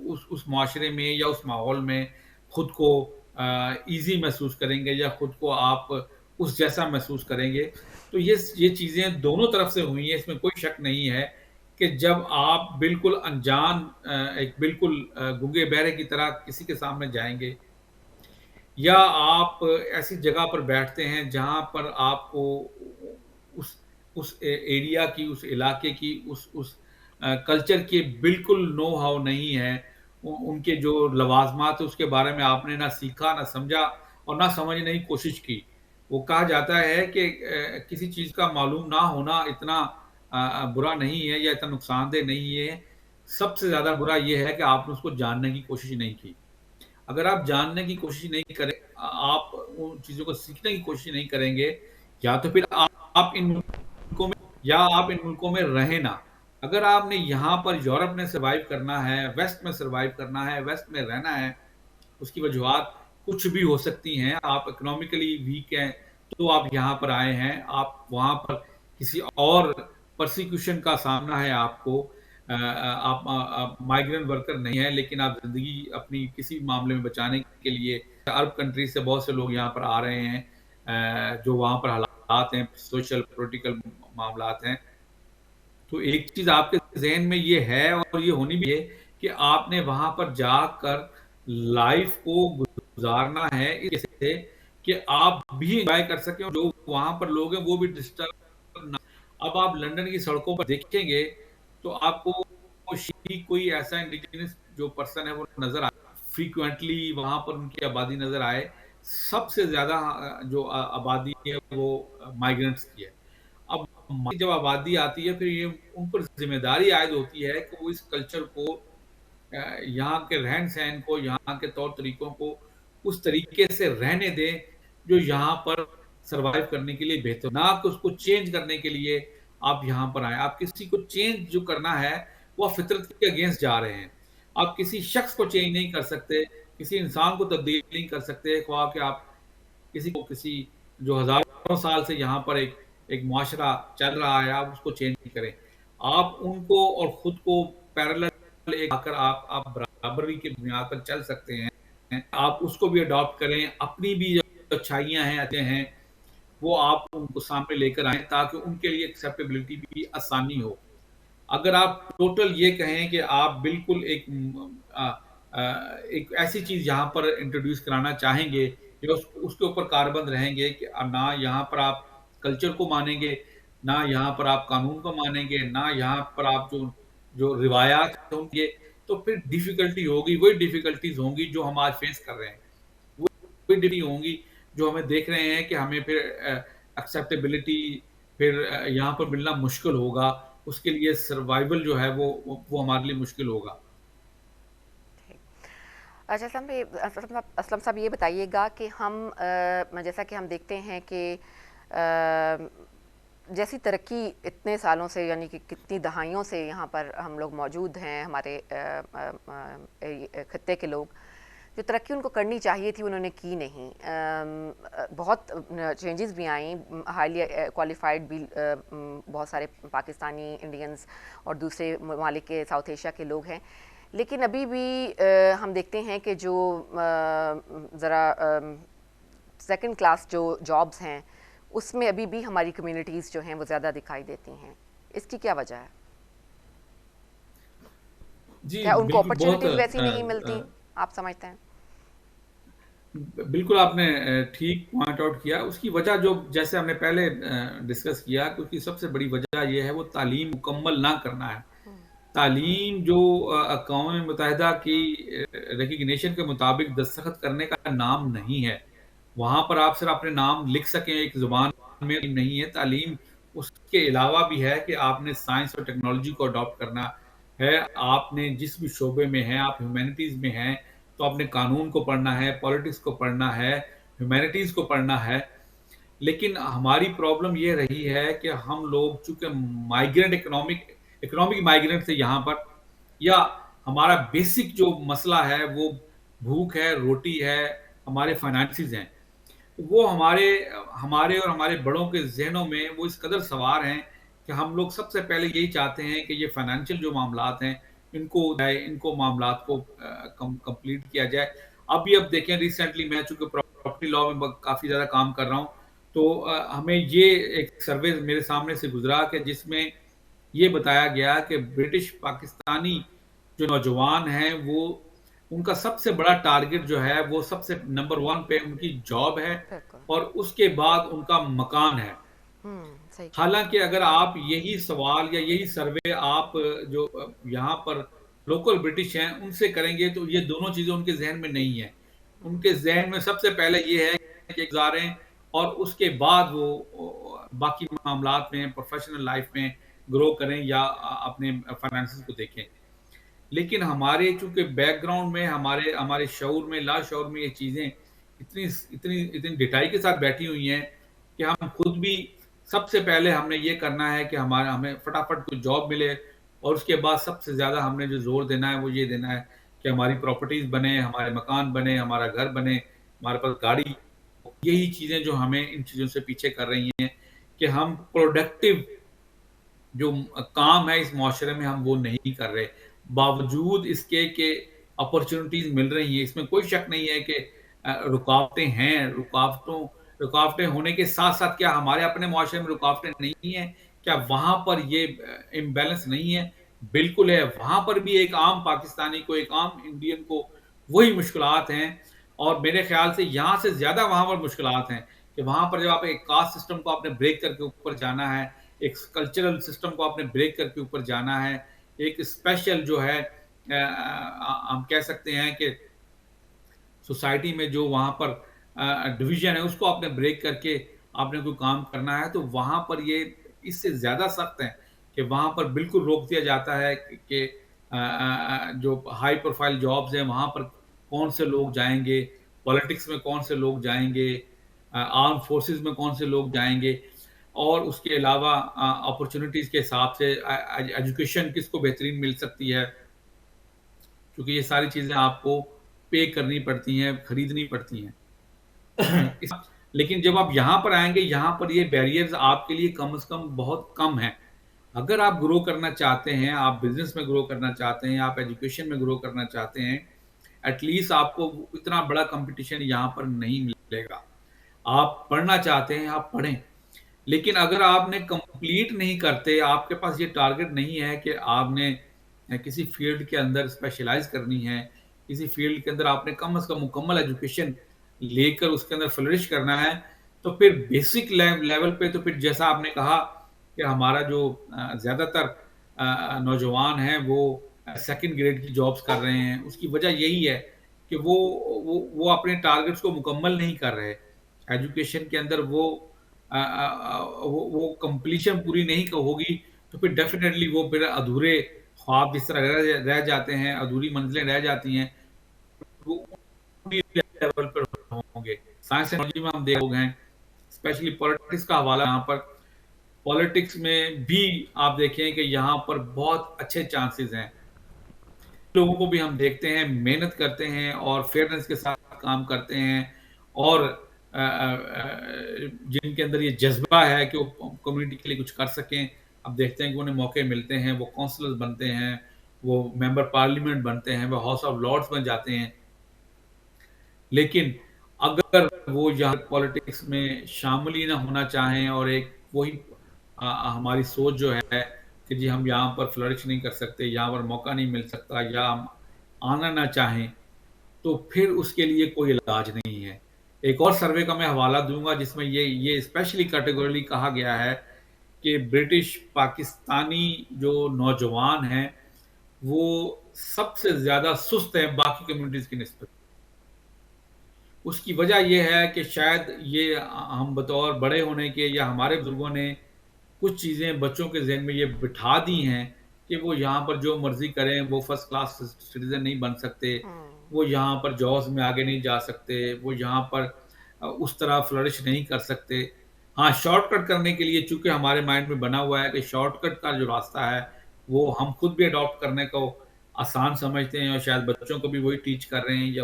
اس معاشرے میں یا اس ماحول میں خود کو ایزی محسوس کریں گے یا خود کو آپ اس جیسا محسوس کریں گے؟ تو یہ چیزیں دونوں طرف سے ہوئی ہیں، اس میں کوئی شک نہیں ہے کہ جب آپ بالکل انجان ایک بالکل گنگے بہرے کی طرح کسی کے سامنے جائیں گے، یا آپ ایسی جگہ پر بیٹھتے ہیں جہاں پر آپ کو اس ایریا کی، اس علاقے کی، اس کلچر کے بالکل نو ہاؤ نہیں ہے، ان کے جو لوازمات اس کے بارے میں آپ نے نہ سیکھا نہ سمجھا اور نہ سمجھنے کی کوشش کی۔ وہ کہا جاتا ہے کہ کسی چیز کا معلوم نہ ہونا اتنا برا نہیں ہے یا اتنا نقصان دہ نہیں ہے، سب سے زیادہ برا یہ ہے کہ آپ نے اس کو جاننے کی کوشش نہیں کی۔ اگر آپ جاننے کی کوشش نہیں کریں، آپ ان چیزوں کو سیکھنے کی کوشش نہیں کریں گے، یا تو پھر آپ ان ملکوں میں آپ ان ملکوں میں رہیں نا۔ اگر آپ نے یہاں پر یورپ میں سروائیو کرنا ہے، ویسٹ میں سروائیو کرنا ہے، ویسٹ میں رہنا ہے، اس کی وجوہات کچھ بھی ہو سکتی ہیں۔ آپ اکنامکلی ویک ہیں تو آپ یہاں پر آئے ہیں، آپ وہاں پر کسی اور پرسیکیوشن کا سامنا ہے آپ کو، آپ مائیگرنٹ ورکر نہیں ہیں، لیکن آپ زندگی اپنی کسی معاملے میں بچانے کے لیے عرب کنٹری سے بہت سے لوگ یہاں پر آ رہے ہیں، جو وہاں پر حالات ہیں، سوشل پولیٹیکل معاملات ہیں۔ تو ایک چیز آپ کے ذہن میں یہ ہے اور یہ ہونی بھی ہے کہ آپ نے وہاں پر جا کر لائف کو گزارنا ہے اس سے کہ آپ بھی انجوائے کر سکیں اور جو وہاں پر لوگ ہیں وہ بھی ڈسٹرب نہ. اب آپ لنڈن کی سڑکوں پر دیکھیں گے تو آپ کو کوئی ایسا انڈیجنس جو پرسن ہے وہ نظر آئے فریکوینٹلی وہاں پر ان کی آبادی نظر آئے. سب سے زیادہ جو آبادی ہے وہ مائیگرنٹس کی ہے. اب جب آبادی آتی ہے پھر یہ ان پر ذمہ داری عائد ہوتی ہے کہ وہ اس کلچر کو یہاں کے رہن سہن کو یہاں کے طور طریقوں کو اس طریقے سے رہنے دیں جو یہاں پر سروائیو کرنے کے لیے بہتر, نہ کہ اس کو چینج کرنے کے لیے آپ یہاں پر آئیں. آپ کسی کو چینج جو کرنا ہے وہ فطرت کے اگینسٹ جا رہے ہیں. آپ کسی شخص کو چینج نہیں کر سکتے, کسی انسان کو تبدیل نہیں کر سکتے, خواہ کہ آپ کسی جو ہزاروں سال سے یہاں پر ایک معاشرہ چل رہا ہے آپ اس کو چینج نہیں کریں. آپ ان کو اور خود کو پیرلل آ کر آپ برابری کی بنیاد پر چل سکتے ہیں. آپ اس کو بھی اڈاپٹ کریں, اپنی بھی جو اچھائیاں ہیں وہ آپ ان کو سامنے لے کر آئیں تاکہ ان کے لیے ایکسیپٹیبلٹی بھی آسانی ہو. اگر آپ ٹوٹل یہ کہیں کہ آپ بالکل ایک ایسی چیز یہاں پر انٹروڈیوس کرانا چاہیں گے کہ اس کے اوپر کاربند رہیں گے کہ نہ یہاں پر آپ کلچر کو مانیں گے, نہ یہاں پر آپ قانون کو مانیں گے, نہ یہاں پر آپ جو روایات ہوں گے, تو پھر ڈیفیکلٹی ہوگی, وہی ڈیفیکلٹیز ہوں گی جو ہم آج فیس کر رہے ہیں, وہی ڈیفیکلٹی ہوں گی جو ہمیں دیکھ رہے ہیں کہ ہمیں پھر ایکسیپٹیبلٹی پھر یہاں پر ملنا مشکل ہوگا. اس کے لیے سروائیول جو ہے وہ ہمارے لیے مشکل ہوگا. اچھا اسلم صاحب یہ بتائیے گا کہ ہم جیسا کہ ہم دیکھتے ہیں کہ جیسی ترقی اتنے سالوں سے یعنی کہ کتنی دہائیوں سے یہاں پر ہم لوگ موجود ہیں, ہمارے خطے کے لوگ, جو ترقی ان کو کرنی چاہیے تھی انہوں نے کی نہیں. بہت چینجز بھی آئیں, ہائیلی کوالیفائڈ بھی بہت سارے پاکستانی, انڈینز اور دوسرے ممالک کے ساؤتھ ایشیا کے لوگ ہیں, لیکن ابھی بھی ہم دیکھتے ہیں کہ جو ذرا سیکنڈ کلاس جو جابز ہیں اس میں ابھی بھی ہماری کمیونٹیز جو ہیں وہ زیادہ دکھائی دیتی ہیں. اس کی کیا وجہ ہے؟ جی کیا ان کو بالکل, بہت اپرچونیٹیز ویسی نہیں ملتی آپ سمجھتے ہیں؟ بالکل آپ نے ٹھیک پوائنٹ آؤٹ کیا. اس کی وجہ جو جیسے ہم نے پہلے ڈسکس کیا کہ اس کی سب سے بڑی وجہ یہ ہے وہ تعلیم مکمل نہ کرنا ہے. تعلیم جو اقوام متحدہ کی ریکگنیشن کے مطابق دستخط کرنے کا نام نہیں ہے. وہاں پر آپ صرف اپنے نام لکھ سکیں ایک زبان میں نہیں ہے. تعلیم اس کے علاوہ بھی ہے کہ آپ نے سائنس اور ٹیکنالوجی کو اڈاپٹ کرنا ہے. آپ نے جس بھی شعبے میں ہیں, آپ ہیومینٹیز میں ہیں تو آپ نے قانون کو پڑھنا ہے, پالیٹکس کو پڑھنا ہے, ہیومینٹیز کو پڑھنا ہے. لیکن ہماری پرابلم یہ رہی ہے کہ ہم لوگ چونکہ مائیگرنٹ اکنامک مائیگرنٹ سے یہاں پر, یا ہمارا بیسک جو مسئلہ ہے وہ بھوک ہے, روٹی ہے, ہمارے فائنانسز ہیں, وہ ہمارے اور ہمارے بڑوں کے ذہنوں میں وہ اس قدر سوار ہیں کہ ہم لوگ سب سے پہلے یہی چاہتے ہیں کہ یہ فائنینشیل جو معاملات ہیں ان کو معاملات کو کمپلیٹ کیا جائے. اب دیکھیں ریسنٹلی میں چونکہ پراپرٹی لاء میں کافی زیادہ کام کر رہا ہوں تو ہمیں یہ ایک سروے میرے سامنے سے گزرا کہ جس میں یہ بتایا گیا کہ برٹش پاکستانی جو نوجوان ہیں وہ ان کا سب سے بڑا ٹارگٹ جو ہے وہ سب سے نمبر 1 پہ ان کی جاب ہے اور اس کے بعد ان کا مکان ہے. حالانکہ اگر آپ یہی سوال یا یہی سروے آپ جو یہاں پر لوکل برٹش ہیں ان سے کریں گے تو یہ دونوں چیزیں ان کے ذہن میں نہیں ہیں. ان کے ذہن میں سب سے پہلے یہ ہے کہ گزاریں اور اس کے بعد وہ باقی معاملات میں پروفیشنل لائف میں گرو کریں یا اپنے فائنانسز کو دیکھیں. لیکن ہمارے چونکہ بیک گراؤنڈ میں ہمارے شعور میں لا شعور میں یہ چیزیں اتنی ڈٹائی کے ساتھ بیٹھی ہوئی ہیں کہ ہم خود بھی سب سے پہلے ہم نے یہ کرنا ہے کہ ہمیں فٹافٹ کوئی جاب ملے اور اس کے بعد سب سے زیادہ ہم نے جو زور دینا ہے وہ یہ دینا ہے کہ ہماری پراپرٹیز بنے, ہمارے مکان بنے, ہمارا گھر بنے, ہمارے پاس گاڑی. یہی چیزیں جو ہمیں ان چیزوں سے پیچھے کر رہی ہیں کہ ہم پروڈکٹیو جو کام ہے اس معاشرے میں ہم وہ نہیں کر رہے, باوجود اس کے کہ اپرچونٹیز مل رہی ہیں. اس میں کوئی شک نہیں ہے کہ رکاوٹیں ہیں, رکاوٹیں ہونے کے ساتھ ساتھ کیا ہمارے اپنے معاشرے میں رکاوٹیں نہیں ہیں؟ کیا وہاں پر یہ امبیلنس نہیں ہے؟ بالکل ہے. وہاں پر بھی ایک عام پاکستانی کو, ایک عام انڈین کو وہی مشکلات ہیں، اور میرے خیال سے یہاں سے زیادہ وہاں پر مشکلات ہیں کہ وہاں پر جب آپ ایک کاسٹ سسٹم کو آپ نے بریک کر کے اوپر جانا ہے، ایک کلچرل سسٹم کو آپ نے بریک کر کے اوپر جانا ہے، ایک اسپیشل جو ہے ہم کہہ سکتے ہیں کہ سوسائٹی میں جو وہاں پر ڈویژن ہے اس کو آپ نے بریک کر کے آپ نے کوئی کام کرنا ہے، تو وہاں پر یہ اس سے زیادہ سخت ہے کہ وہاں پر بالکل روک دیا جاتا ہے کہ جو ہائی پروفائل جابز ہیں وہاں پر کون سے لوگ جائیں گے، پالیٹکس میں کون سے لوگ جائیں گے، آرم فورسز میں کون سے لوگ جائیں گے، اور اس کے علاوہ اپرچونٹیز کے حساب سے ایجوکیشن کس کو بہترین مل سکتی ہے، کیونکہ یہ ساری چیزیں آپ کو پے کرنی پڑتی ہیں، خریدنی پڑتی ہیں لیکن جب آپ یہاں پر آئیں گے، یہاں پر یہ بیریئرز آپ کے لیے کم از کم بہت کم ہیں. اگر آپ گرو کرنا چاہتے ہیں، آپ بزنس میں گرو کرنا چاہتے ہیں، آپ ایجوکیشن میں گرو کرنا چاہتے ہیں، ایٹ لیسٹ آپ کو اتنا بڑا کمپٹیشن یہاں پر نہیں ملے گا. آپ پڑھنا چاہتے ہیں آپ پڑھیں، لیکن اگر آپ نے کمپلیٹ نہیں کرتے، آپ کے پاس یہ ٹارگٹ نہیں ہے کہ آپ نے کسی فیلڈ کے اندر اسپیشلائز کرنی ہے، کسی فیلڈ کے اندر آپ نے کم از کم مکمل ایجوکیشن لے کر اس کے اندر فلرش کرنا ہے، تو پھر بیسک لیول پہ تو پھر جیسا آپ نے کہا کہ ہمارا جو زیادہ تر نوجوان ہیں وہ سیکنڈ گریڈ کی جابس کر رہے ہیں، اس کی وجہ یہی ہے کہ وہ اپنے ٹارگٹس کو مکمل نہیں کر رہے. ایجوکیشن کے اندر وہ کمپلیشن پوری نہیں ہوگی، تو پھر ڈیفینیٹلی وہ پھر ادھورے خواب جس طرح رہ جاتے ہیں، ادھوری منزلیں رہ جاتی ہیں، وہ لیول پر ہوں گے. سائنس ٹیکنالوجی میں ہم دیکھ لوگ ہیں، اسپیشلی پولیٹکس کا حوالہ یہاں پر، پولیٹکس میں بھی آپ دیکھیں کہ یہاں پر بہت اچھے چانسز ہیں. لوگوں کو بھی ہم دیکھتے ہیں محنت کرتے ہیں اور فیئرنس کے ساتھ کام کرتے ہیں، اور جن کے اندر یہ جذبہ ہے کہ وہ کمیونٹی کے لیے کچھ کر سکیں. اب دیکھتے ہیں کہ انہیں موقع ملتے ہیں، وہ کونسلر بنتے ہیں، وہ ممبر پارلیمنٹ بنتے ہیں، وہ ہاؤس آف لارڈز بن جاتے ہیں. لیکن اگر وہ یہاں پالیٹکس میں شامل ہی نہ ہونا چاہیں، اور ایک وہی ہماری سوچ جو ہے کہ جی ہم یہاں پر فلرش نہیں کر سکتے، یہاں پر موقع نہیں مل سکتا، یا ہم آنا نہ چاہیں، تو پھر اس کے لیے کوئی علاج نہیں ہے. ایک اور سروے کا میں حوالہ دوں گا جس میں یہ اسپیشلی کیٹیگوریلی کہا گیا ہے کہ برٹش پاکستانی جو نوجوان ہیں وہ سب سے زیادہ سست ہیں باقی کمیونٹیز کی نسبت. اس کی وجہ یہ ہے کہ شاید یہ ہم بطور بڑے ہونے کے یا ہمارے بزرگوں نے کچھ چیزیں بچوں کے ذہن میں یہ بٹھا دی ہیں کہ وہ یہاں پر جو مرضی کریں، وہ فرسٹ کلاس سٹیزن نہیں بن سکتے، وہ یہاں پر جابس میں آگے نہیں جا سکتے، وہ یہاں پر اس طرح فلرش نہیں کر سکتے. ہاں، شارٹ کٹ کرنے کے لیے چونکہ ہمارے مائنڈ میں بنا ہوا ہے کہ شارٹ کٹ کا جو راستہ ہے وہ ہم خود بھی اڈاپٹ کرنے کو آسان سمجھتے ہیں، اور شاید بچوں کو بھی وہی ٹیچ کر رہے ہیں یا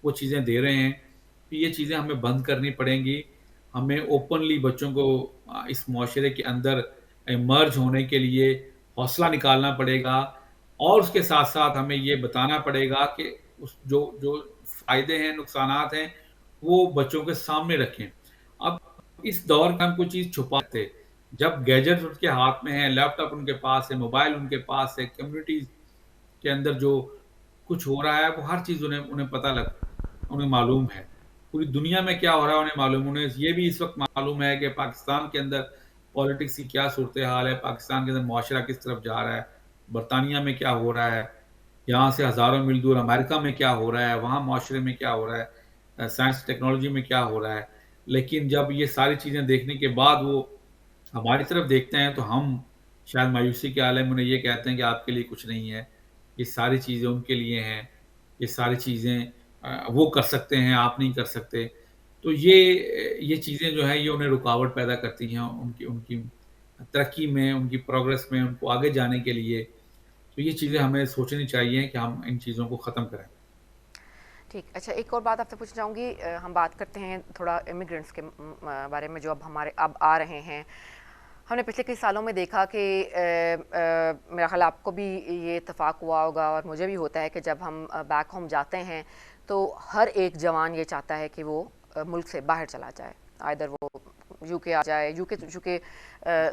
وہ چیزیں دے رہے ہیں. تو یہ چیزیں ہمیں بند کرنی پڑیں گی. ہمیں اوپنلی بچوں کو اس معاشرے کے اندر ایمرج ہونے کے لیے حوصلہ نکالنا پڑے گا، اور اس کے ساتھ ساتھ ہمیں یہ بتانا پڑے گا کہ جو فائدے ہیں، نقصانات ہیں، وہ بچوں کے سامنے رکھیں. اب اس دور میں ہم کوئی چیز چھپاتے، جب گیجٹس ان کے ہاتھ میں ہیں، لیپ ٹاپ ان کے پاس ہے، موبائل ان کے پاس ہے، کمیونٹیز کے اندر جو کچھ ہو رہا ہے وہ ہر چیز انہیں معلوم ہے. پوری دنیا میں کیا ہو رہا ہے انہیں معلوم. انہیں یہ بھی اس وقت معلوم ہے کہ پاکستان کے اندر پالیٹکس کی کیا صورتحال ہے، پاکستان کے اندر معاشرہ کس طرف جا رہا ہے، برطانیہ میں کیا ہو رہا ہے، یہاں سے ہزاروں میل دور امریکہ میں کیا ہو رہا ہے، وہاں معاشرے میں کیا ہو رہا ہے، سائنس ٹیکنالوجی میں کیا ہو رہا ہے. لیکن جب یہ ساری چیزیں دیکھنے کے بعد وہ ہماری طرف دیکھتے ہیں تو ہم شاید مایوسی کے عالم انہیں یہ کہتے ہیں کہ آپ کے لیے کچھ نہیں ہے، یہ ساری چیزیں ان کے لیے ہیں، یہ ساری چیزیں وہ کر سکتے ہیں، آپ نہیں کر سکتے. تو یہ چیزیں جو ہیں یہ انہیں رکاوٹ پیدا کرتی ہیں ان کی ترقی میں، ان کی پروگرس میں، ان کو آگے جانے کے لیے. تو یہ چیزیں ہمیں سوچنی چاہیے کہ ہم ان چیزوں کو ختم کریں. ٹھیک. اچھا، ایک اور بات آپ سے پوچھنا چاہوں گی. ہم بات کرتے ہیں تھوڑا امیگرینٹس کے بارے میں جو اب آ رہے ہیں. ہم نے پچھلے کئی سالوں میں دیکھا کہ میرا خیال آپ کو بھی یہ اتفاق ہوا ہوگا اور مجھے بھی ہوتا ہے کہ جب ہم بیک ہوم جاتے ہیں تو ہر ایک جوان یہ چاہتا ہے کہ وہ ملک سے باہر چلا جائے. آئدر وہ یو کے آ جائے، یو کے چونکہ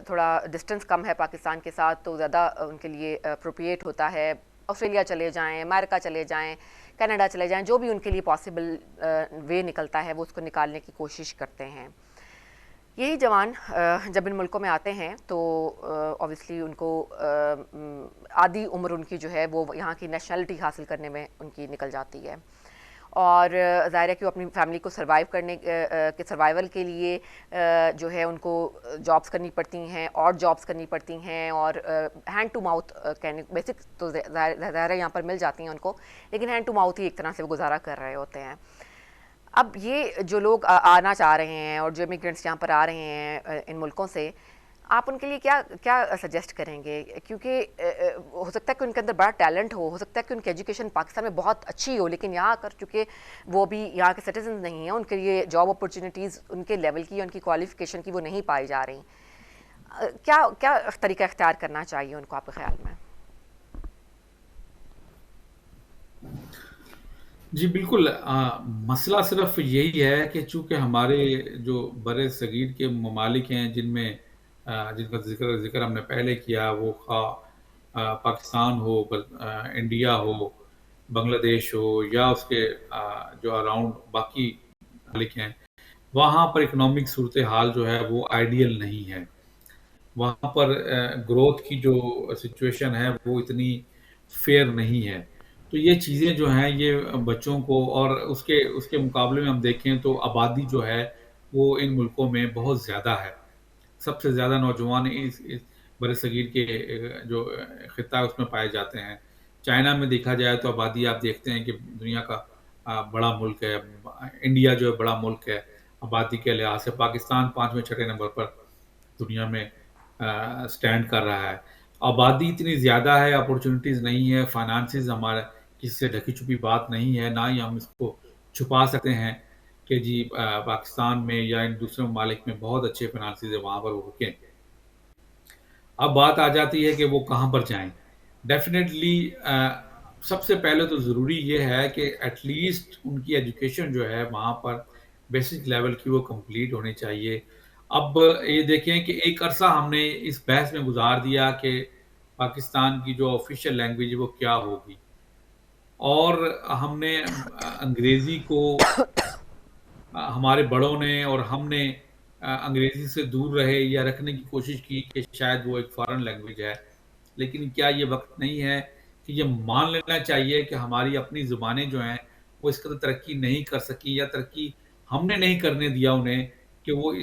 تھوڑا ڈسٹنس کم ہے پاکستان کے ساتھ تو زیادہ ان کے لیے اپروپریٹ ہوتا ہے. آسٹریلیا چلے جائیں، امریکہ چلے جائیں، کینیڈا چلے جائیں، جو بھی ان کے لیے پاسبل وے نکلتا ہے وہ اس کو نکالنے کی کوشش کرتے ہیں. یہی جوان جب ان ملکوں میں آتے ہیں تو اوبیسلی ان کو آدھی عمر ان کی جو ہے وہ یہاں کی نیشنلٹی حاصل کرنے میں ان کی نکل جاتی ہے، اور ظاہر ہے کہ وہ اپنی فیملی کو سروائیو کرنے کے سروائیول کے لیے جو ہے ان کو جابس کرنی پڑتی ہیں، اور جابس کرنی پڑتی ہیں، اور ہینڈ ٹو ماؤتھ کہنے بیسک تو ظاہر ہے یہاں پر مل جاتی ہیں ان کو، لیکن ہینڈ ٹو ماؤتھ ہی ایک طرح سے وہ گزارا کر رہے ہوتے ہیں. اب یہ جو لوگ آنا چاہ رہے ہیں اور جو امیگرینٹس یہاں پر آ رہے ہیں ان ملکوں سے، آپ ان کے لیے کیا سجیسٹ کریں گے؟ کیونکہ ہو سکتا ہے کہ ان کے اندر بڑا ٹیلنٹ ہو سکتا ہے کہ ان کی ایجوکیشن پاکستان میں بہت اچھی ہو، لیکن یہاں کر چکے وہ بھی یہاں کے سٹیزنز نہیں ہیں، ان کے لیے جاب اپرچونیٹیز ان کے لیول کی، ان کی کوالیفیکیشن کی وہ نہیں پائی جا رہی. کیا طریقہ اختیار کرنا چاہیے ان کو آپ کے خیال میں؟ جی بالکل، مسئلہ صرف یہی ہے کہ چونکہ ہمارے جو بر صغیر کے ممالک ہیں جن کا ذکر ہم نے پہلے کیا، وہ خواہ پاکستان ہو، انڈیا ہو، بنگلہ دیش ہو، یا اس کے جو اراؤنڈ باقی ممالک ہیں، وہاں پر اکنامک صورتحال جو ہے وہ آئیڈیل نہیں ہے. وہاں پر گروتھ کی جو سچویشن ہے وہ اتنی فیئر نہیں ہے. تو یہ چیزیں جو ہیں یہ بچوں کو، اور اس کے مقابلے میں ہم دیکھیں تو آبادی جو ہے وہ ان ملکوں میں بہت زیادہ ہے. سب سے زیادہ نوجوان اس برصغیر کے جو خطہ ہے اس میں پائے جاتے ہیں. چائنا میں دیکھا جائے تو آبادی آپ دیکھتے ہیں کہ دنیا کا بڑا ملک ہے. انڈیا جو ہے بڑا ملک ہے آبادی کے لحاظ سے. پاکستان 5ویں 6 نمبر پر دنیا میں سٹینڈ کر رہا ہے. آبادی اتنی زیادہ ہے، اپورچونیٹیز نہیں ہے، فائنانسز ہمارا کسی سے ڈھکی چھپی بات نہیں ہے، نہ ہی ہم اس کو چھپا سکتے ہیں کہ جی پاکستان میں یا ان دوسرے ممالک میں بہت اچھے فائنانسز ہیں، وہاں پر وہ رکیں. اب بات آ جاتی ہے کہ وہ کہاں پر جائیں. ڈیفینیٹلی سب سے پہلے تو ضروری یہ ہے کہ ایٹ لیسٹ ان کی ایجوکیشن جو ہے وہاں پر بیسک لیول کی وہ کمپلیٹ ہونی چاہیے. اب یہ دیکھیں کہ ایک عرصہ ہم نے اس بحث میں گزار دیا کہ پاکستان کی جو آفیشیل لینگویج ہے وہ کیا ہوگی، اور ہم نے انگریزی کو ہمارے بڑوں نے اور ہم نے انگریزی سے دور رہے یا رکھنے کی کوشش کی کہ شاید وہ ایک فارن لینگویج ہے. لیکن کیا یہ وقت نہیں ہے کہ یہ مان لینا چاہیے کہ ہماری اپنی زبانیں جو ہیں وہ اس قدر ترقی نہیں کر سکی، یا ترقی ہم نے نہیں کرنے دیا انہیں کہ وہ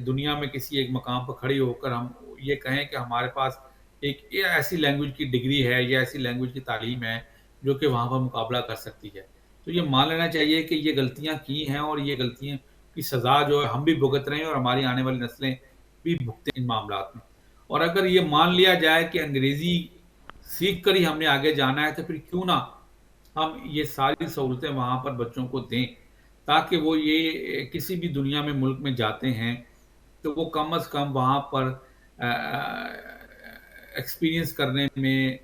دنیا میں کسی ایک مقام پر کھڑی ہو کر ہم یہ کہیں کہ ہمارے پاس ایک ایسی لینگویج کی ڈگری ہے یا ایسی لینگویج کی تعلیم ہے جو کہ وہاں پر مقابلہ کر سکتی ہے. تو یہ مان لینا چاہیے کہ یہ غلطیاں کی ہیں، اور یہ غلطیاں کی سزا جو ہے ہم بھی بھگت رہے ہیں اور ہماری آنے والی نسلیں بھی بھگتے ہیں ان معاملات میں. اور اگر یہ مان لیا جائے کہ انگریزی سیکھ کر ہی ہم نے آگے جانا ہے، تو پھر کیوں نہ ہم یہ ساری سہولتیں وہاں پر بچوں کو دیں، تاکہ وہ یہ کسی بھی دنیا میں ملک میں جاتے ہیں تو وہ کم از کم وہاں پر ایکسپیرینس کرنے میں،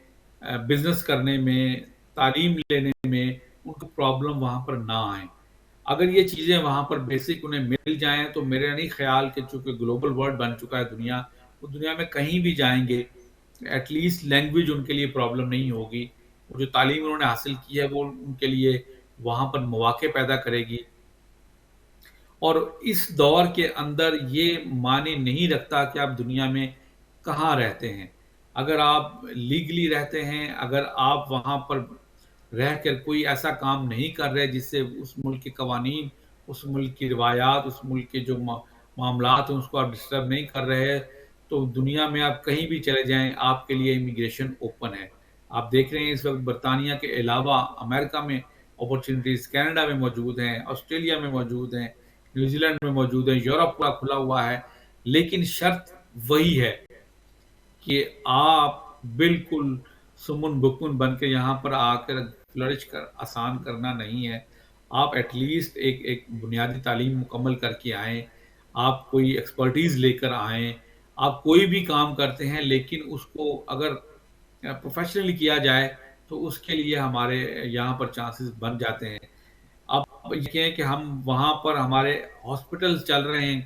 بزنس کرنے میں، تعلیم لینے میں ان کو پرابلم وہاں پر نہ آئیں. اگر یہ چیزیں وہاں پر بیسک انہیں مل جائیں تو میرا نہیں خیال کہ چونکہ گلوبل ورلڈ بن چکا ہے دنیا، وہ دنیا میں کہیں بھی جائیں گے ایٹ لیسٹ لینگویج ان کے لیے پرابلم نہیں ہوگی. جو تعلیم انہوں نے حاصل کی ہے وہ ان کے لیے وہاں پر مواقع پیدا کرے گی. اور اس دور کے اندر یہ معنی نہیں رکھتا کہ آپ دنیا میں کہاں رہتے ہیں. اگر آپ لیگلی رہتے ہیں، اگر آپ وہاں پر رہ کر کوئی ایسا کام نہیں کر رہے جس سے اس ملک کے قوانین، اس ملک کی روایات، اس ملک کے جو معاملات ہیں اس کو آپ ڈسٹرب نہیں کر رہے، تو دنیا میں آپ کہیں بھی چلے جائیں آپ کے لیے امیگریشن اوپن ہے. آپ دیکھ رہے ہیں اس وقت برطانیہ کے علاوہ امریکہ میں اپرچونیٹیز کینیڈا میں موجود ہیں، آسٹریلیا میں موجود ہیں، نیوزی لینڈ میں موجود ہیں، یورپ پورا کھلا ہوا ہے. لیکن شرط وہی ہے کہ آپ بالکل سمن بکن بن کے یہاں پر آ کر فلرش کر آسان کرنا نہیں ہے. آپ ایٹ لیسٹ ایک بنیادی تعلیم مکمل کر کے آئیں، آپ کوئی ایکسپرٹیز لے کر آئیں. آپ کوئی بھی کام کرتے ہیں لیکن اس کو اگر پروفیشنلی کیا جائے تو اس کے لیے ہمارے یہاں پر چانسز بن جاتے ہیں. اب یہ کہیں کہ ہم وہاں پر ہمارے ہاسپٹلز چل رہے ہیں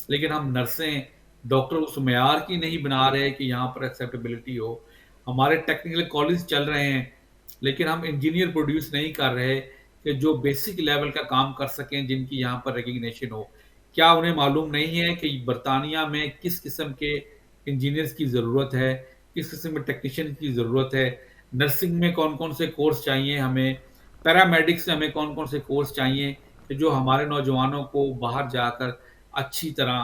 لیکن ہم نرسیں ڈاکٹر اس معیار کی نہیں بنا رہے کہ یہاں پر ایکسیپٹیبلٹی ہو. ہمارے ٹیکنیکل کالج چل رہے ہیں لیکن ہم انجینئر پروڈیوس نہیں کر رہے کہ جو بیسک لیول کا کام کر سکیں، جن کی یہاں پر ریکگنیشن ہو. کیا انہیں معلوم نہیں ہے کہ برطانیہ میں کس قسم کے انجینئرز کی ضرورت ہے، کس قسم کے ٹیکنیشین کی ضرورت ہے، نرسنگ میں کون کون سے کورس چاہیے ہمیں، پیرامیڈکس میں ہمیں کون کون سے کورس چاہیے کہ جو ہمارے نوجوانوں کو باہر جا کر اچھی طرح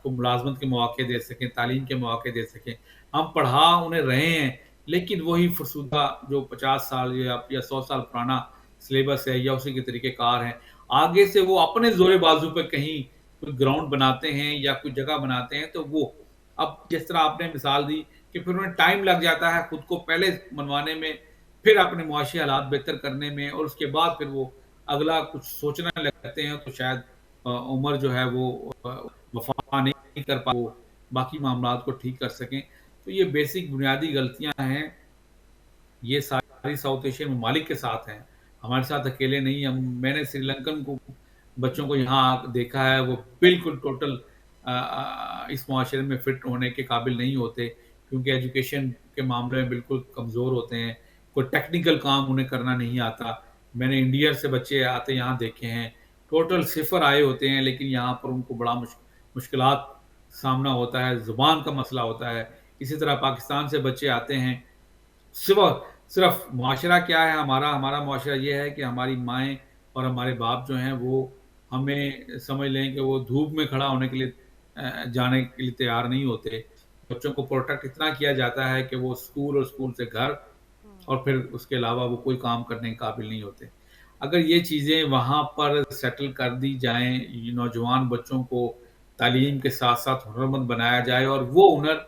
کو ملازمت کے مواقع دے سکیں، تعلیم کے مواقع دے سکیں. ہم پڑھا انہیں رہے ہیں، لیکن وہی فرسودہ جو 50 سال یا 100 سال پرانا سلیبس ہے یا اسی کے طریقہ کار ہیں. آگے سے وہ اپنے زور بازو پہ کہیں کوئی گراؤنڈ بناتے ہیں یا کوئی جگہ بناتے ہیں، تو وہ اب جس طرح آپ نے مثال دی کہ پھر انہیں ٹائم لگ جاتا ہے خود کو پہلے منوانے میں، پھر اپنے معاشی حالات بہتر کرنے میں، اور اس کے بعد پھر وہ اگلا کچھ سوچنا لگتے ہیں، تو شاید عمر جو ہے وہ وفا نہیں کر پا، وہ باقی معاملات کو ٹھیک کر سکیں. تو یہ بیسک بنیادی غلطیاں ہیں، یہ ساری ساؤتھ ایشین ممالک کے ساتھ ہیں، ہمارے ساتھ اکیلے نہیں. میں نے سری لنکن کو بچوں کو یہاں دیکھا ہے، وہ بالکل ٹوٹل اس معاشرے میں فٹ ہونے کے قابل نہیں ہوتے، کیونکہ ایجوکیشن کے معاملے میں بالکل کمزور ہوتے ہیں، کوئی ٹیکنیکل کام انہیں کرنا نہیں آتا. میں نے انڈیا سے بچے آتے یہاں دیکھے ہیں، ٹوٹل صفر آئے ہوتے ہیں، لیکن یہاں پر ان کو بڑا مشکلات سامنا ہوتا ہے، زبان کا مسئلہ ہوتا ہے. اسی طرح پاکستان سے بچے آتے ہیں، صرف معاشرہ کیا ہے ہمارا معاشرہ یہ ہے کہ ہماری مائیں اور ہمارے باپ جو ہیں وہ ہمیں سمجھ لیں کہ وہ دھوپ میں کھڑا ہونے کے لیے جانے کے لیے تیار نہیں ہوتے. بچوں کو پروٹیکٹ اتنا کیا جاتا ہے کہ وہ اسکول اور اسکول سے گھر، اور پھر اس کے علاوہ وہ کوئی کام کرنے کے قابل نہیں ہوتے. اگر یہ چیزیں وہاں پر سیٹل کر دی جائیں، نوجوان بچوں کو تعلیم کے ساتھ ساتھ ہنرمند بنایا جائے، اور وہ ہنر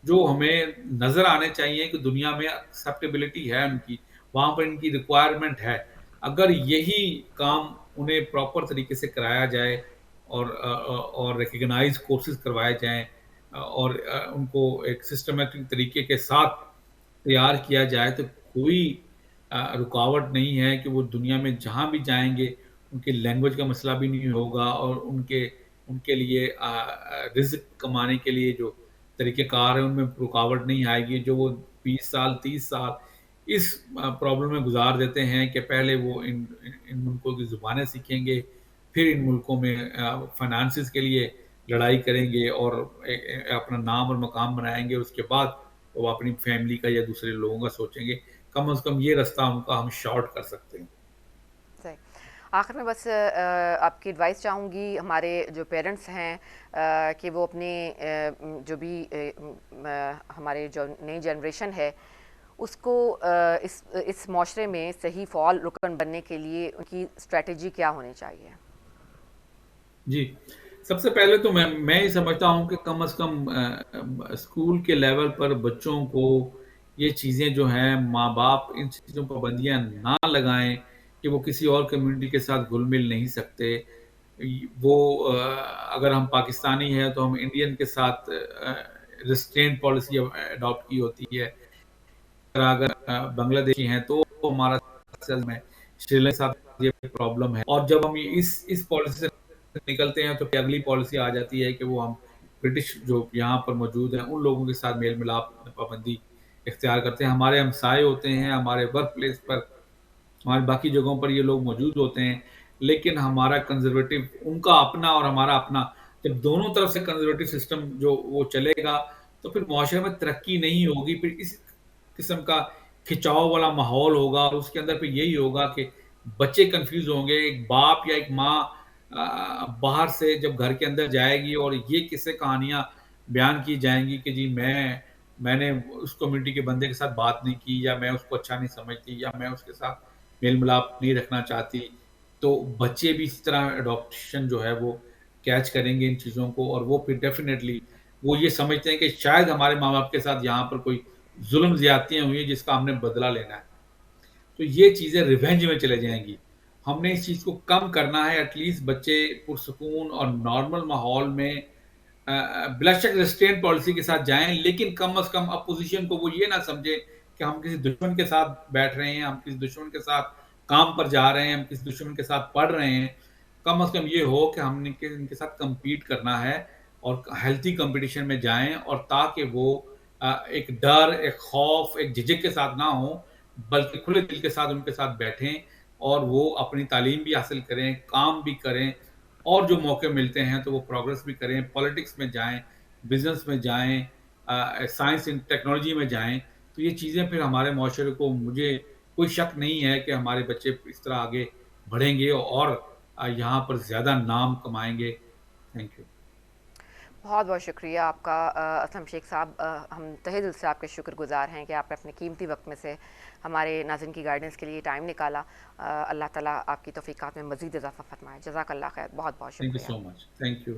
جو ہمیں نظر آنے چاہیے کہ دنیا میں ایکسیپٹیبلٹی ہے ان کی، وہاں پر ان کی ریکوائرمنٹ ہے، اگر یہی کام انہیں پراپر طریقے سے کرایا جائے اور ریکگنائز کورسز کروائے جائیں، اور ان کو ایک سسٹمیٹک طریقے کے ساتھ تیار کیا جائے، تو کوئی رکاوٹ نہیں ہے کہ وہ دنیا میں جہاں بھی جائیں گے ان کے لینگویج کا مسئلہ بھی نہیں ہوگا، اور ان کے لیے رزق کمانے کے لیے جو طریقہ کار ہے ان میں رکاوٹ نہیں آئے گی. جو وہ 20 سال 30 سال اس پرابلم میں گزار دیتے ہیں کہ پہلے وہ ان ملکوں کی زبانیں سیکھیں گے، پھر ان ملکوں میں فائنانسز کے لیے لڑائی کریں گے اور اپنا نام اور مقام بنائیں گے، اس کے بعد وہ اپنی فیملی کا یا دوسرے لوگوں کا سوچیں گے. کم از کم یہ رستہ ان کا ہم شارٹ کر سکتے ہیں. صحیح. آخر میں بس آپ کی ایڈوائس چاہوں گی ہمارے جو پیرنٹس ہیں کہ وہ اپنے جو بھی ہمارے جو نئی جنریشن ہے اس کو اس معاشرے میں صحیح فعال رکن بننے کے لیے ان کی اسٹریٹجی کیا ہونی چاہیے؟ جی، سب سے پہلے تو میں یہ سمجھتا ہوں کہ کم از کم اسکول کے لیول پر بچوں کو یہ چیزیں جو ہیں، ماں باپ ان چیزوں پر پابندیاں نہ لگائیں کہ وہ کسی اور کمیونٹی کے ساتھ گھل مل نہیں سکتے. وہ اگر ہم پاکستانی ہیں تو ہم انڈین کے ساتھ ریسٹرینٹ پالیسی اڈاپٹ کی ہوتی ہے، اگر بنگلہ دیشی ہیں تو ہمارا اصل میں شری لنکا کے ساتھ یہ پرابلم ہے. اور جب ہم اس پالیسی سے نکلتے ہیں تو پھر اگلی پالیسی آ جاتی ہے کہ وہ ہم برٹش جو یہاں پر موجود ہیں ان لوگوں کے ساتھ میل ملاپ پابندی اختیار کرتے ہیں. ہمارے ہمسائے ہوتے ہیں، ہمارے ورک پلیس پر، ہماری باقی جگہوں پر یہ لوگ موجود ہوتے ہیں، لیکن ہمارا کنزرویٹو، ان کا اپنا اور ہمارا اپنا، جب دونوں طرف سے کنزرویٹو سسٹم جو وہ چلے گا تو پھر معاشرے میں ترقی نہیں ہوگی. پھر اس قسم کا کھچاؤ والا ماحول ہوگا، اور اس کے اندر پھر یہی ہوگا کہ بچے کنفیوز ہوں گے. ایک باپ یا ایک ماں باہر سے جب گھر کے اندر جائے گی اور یہ قصے کہانیاں بیان کی جائیں گی کہ جی میں نے اس کمیونٹی کے بندے کے ساتھ بات نہیں کی، یا میں اس کو اچھا نہیں سمجھتی، یا میں اس کے ساتھ میل ملاپ نہیں رکھنا چاہتی، تو بچے بھی اسی طرح اڈاپشن جو ہے وہ کیچ کریں گے ان چیزوں کو، اور وہ پھر ڈیفینیٹلی وہ یہ سمجھتے ہیں کہ شاید ہمارے ماں باپ کے ساتھ یہاں پر کوئی ظلم زیادتیاں ہوئی ہیں جس کا ہم نے بدلہ لینا ہے. تو یہ چیزیں ریونج میں چلے جائیں گی. ہم نے اس چیز کو کم کرنا ہے. ایٹ لیسٹ بچے پرسکون اور نارمل ماحول میں بلا شک ریسٹرینٹ پالیسی کے ساتھ جائیں، لیکن کم از کم اپوزیشن کو وہ یہ نہ سمجھے کہ ہم کسی دشمن کے ساتھ بیٹھ رہے ہیں، ہم کسی دشمن کے ساتھ کام پر جا رہے ہیں، ہم کسی دشمن کے ساتھ پڑھ رہے ہیں. کم از کم یہ ہو کہ ہم نے ان کے ساتھ کمپیٹ کرنا ہے، اور ہیلتھی کمپٹیشن میں جائیں، اور تاکہ وہ ایک ڈر، ایک خوف، ایک جھجک کے ساتھ نہ ہوں، بلکہ کھلے دل کے ساتھ ان کے ساتھ بیٹھیں اور وہ اپنی تعلیم بھی حاصل کریں, کام بھی کریں, اور جو موقع ملتے ہیں تو وہ پروگرس بھی کریں, پالیٹکس میں جائیں, بزنس میں جائیں, سائنس اینڈ ٹیکنالوجی میں جائیں. تو یہ چیزیں پھر ہمارے معاشرے کو, مجھے کوئی شک نہیں ہے کہ ہمارے بچے اس طرح آگے بڑھیں گے اور یہاں پر زیادہ نام کمائیں گے. Thank you. بہت بہت شکریہ آپ کا اسلم شیخ صاحب. ہم تہہ دل سے آپ کے شکر گزار ہیں کہ آپ نے اپنے قیمتی وقت میں سے ہمارے ناظرین کی گائیڈنس کے لیے ٹائم نکالا. اللہ تعالیٰ آپ کی توفیقات میں مزید اضافہ فرمائے. جزاک اللہ خیر. بہت بہت تھینک یو شکریہ. So much. Thank you.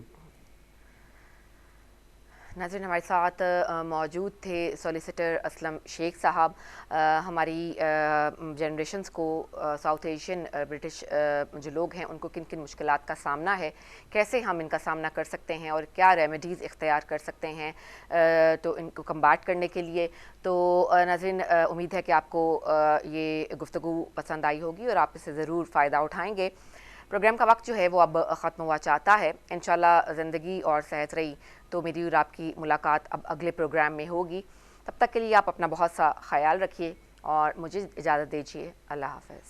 ناظرین ہمارے ساتھ موجود تھے سولیسیٹر اسلم شیخ صاحب. ہماری جنریشنز کو ساؤتھ ایشین برٹش جو لوگ ہیں ان کو کن کن مشکلات کا سامنا ہے, کیسے ہم ان کا سامنا کر سکتے ہیں اور کیا ریمیڈیز اختیار کر سکتے ہیں تو ان کو کمبیٹ کرنے کے لیے. تو ناظرین امید ہے کہ آپ کو یہ گفتگو پسند آئی ہوگی اور آپ اس سے ضرور فائدہ اٹھائیں گے. پروگرام کا وقت جو ہے وہ اب ختم ہوا چاہتا ہے. انشاءاللہ زندگی اور صحت رہی تو میری اور آپ کی ملاقات اب اگلے پروگرام میں ہوگی. تب تک کے لیے آپ اپنا بہت سا خیال رکھیے اور مجھے اجازت دیجیے. اللہ حافظ.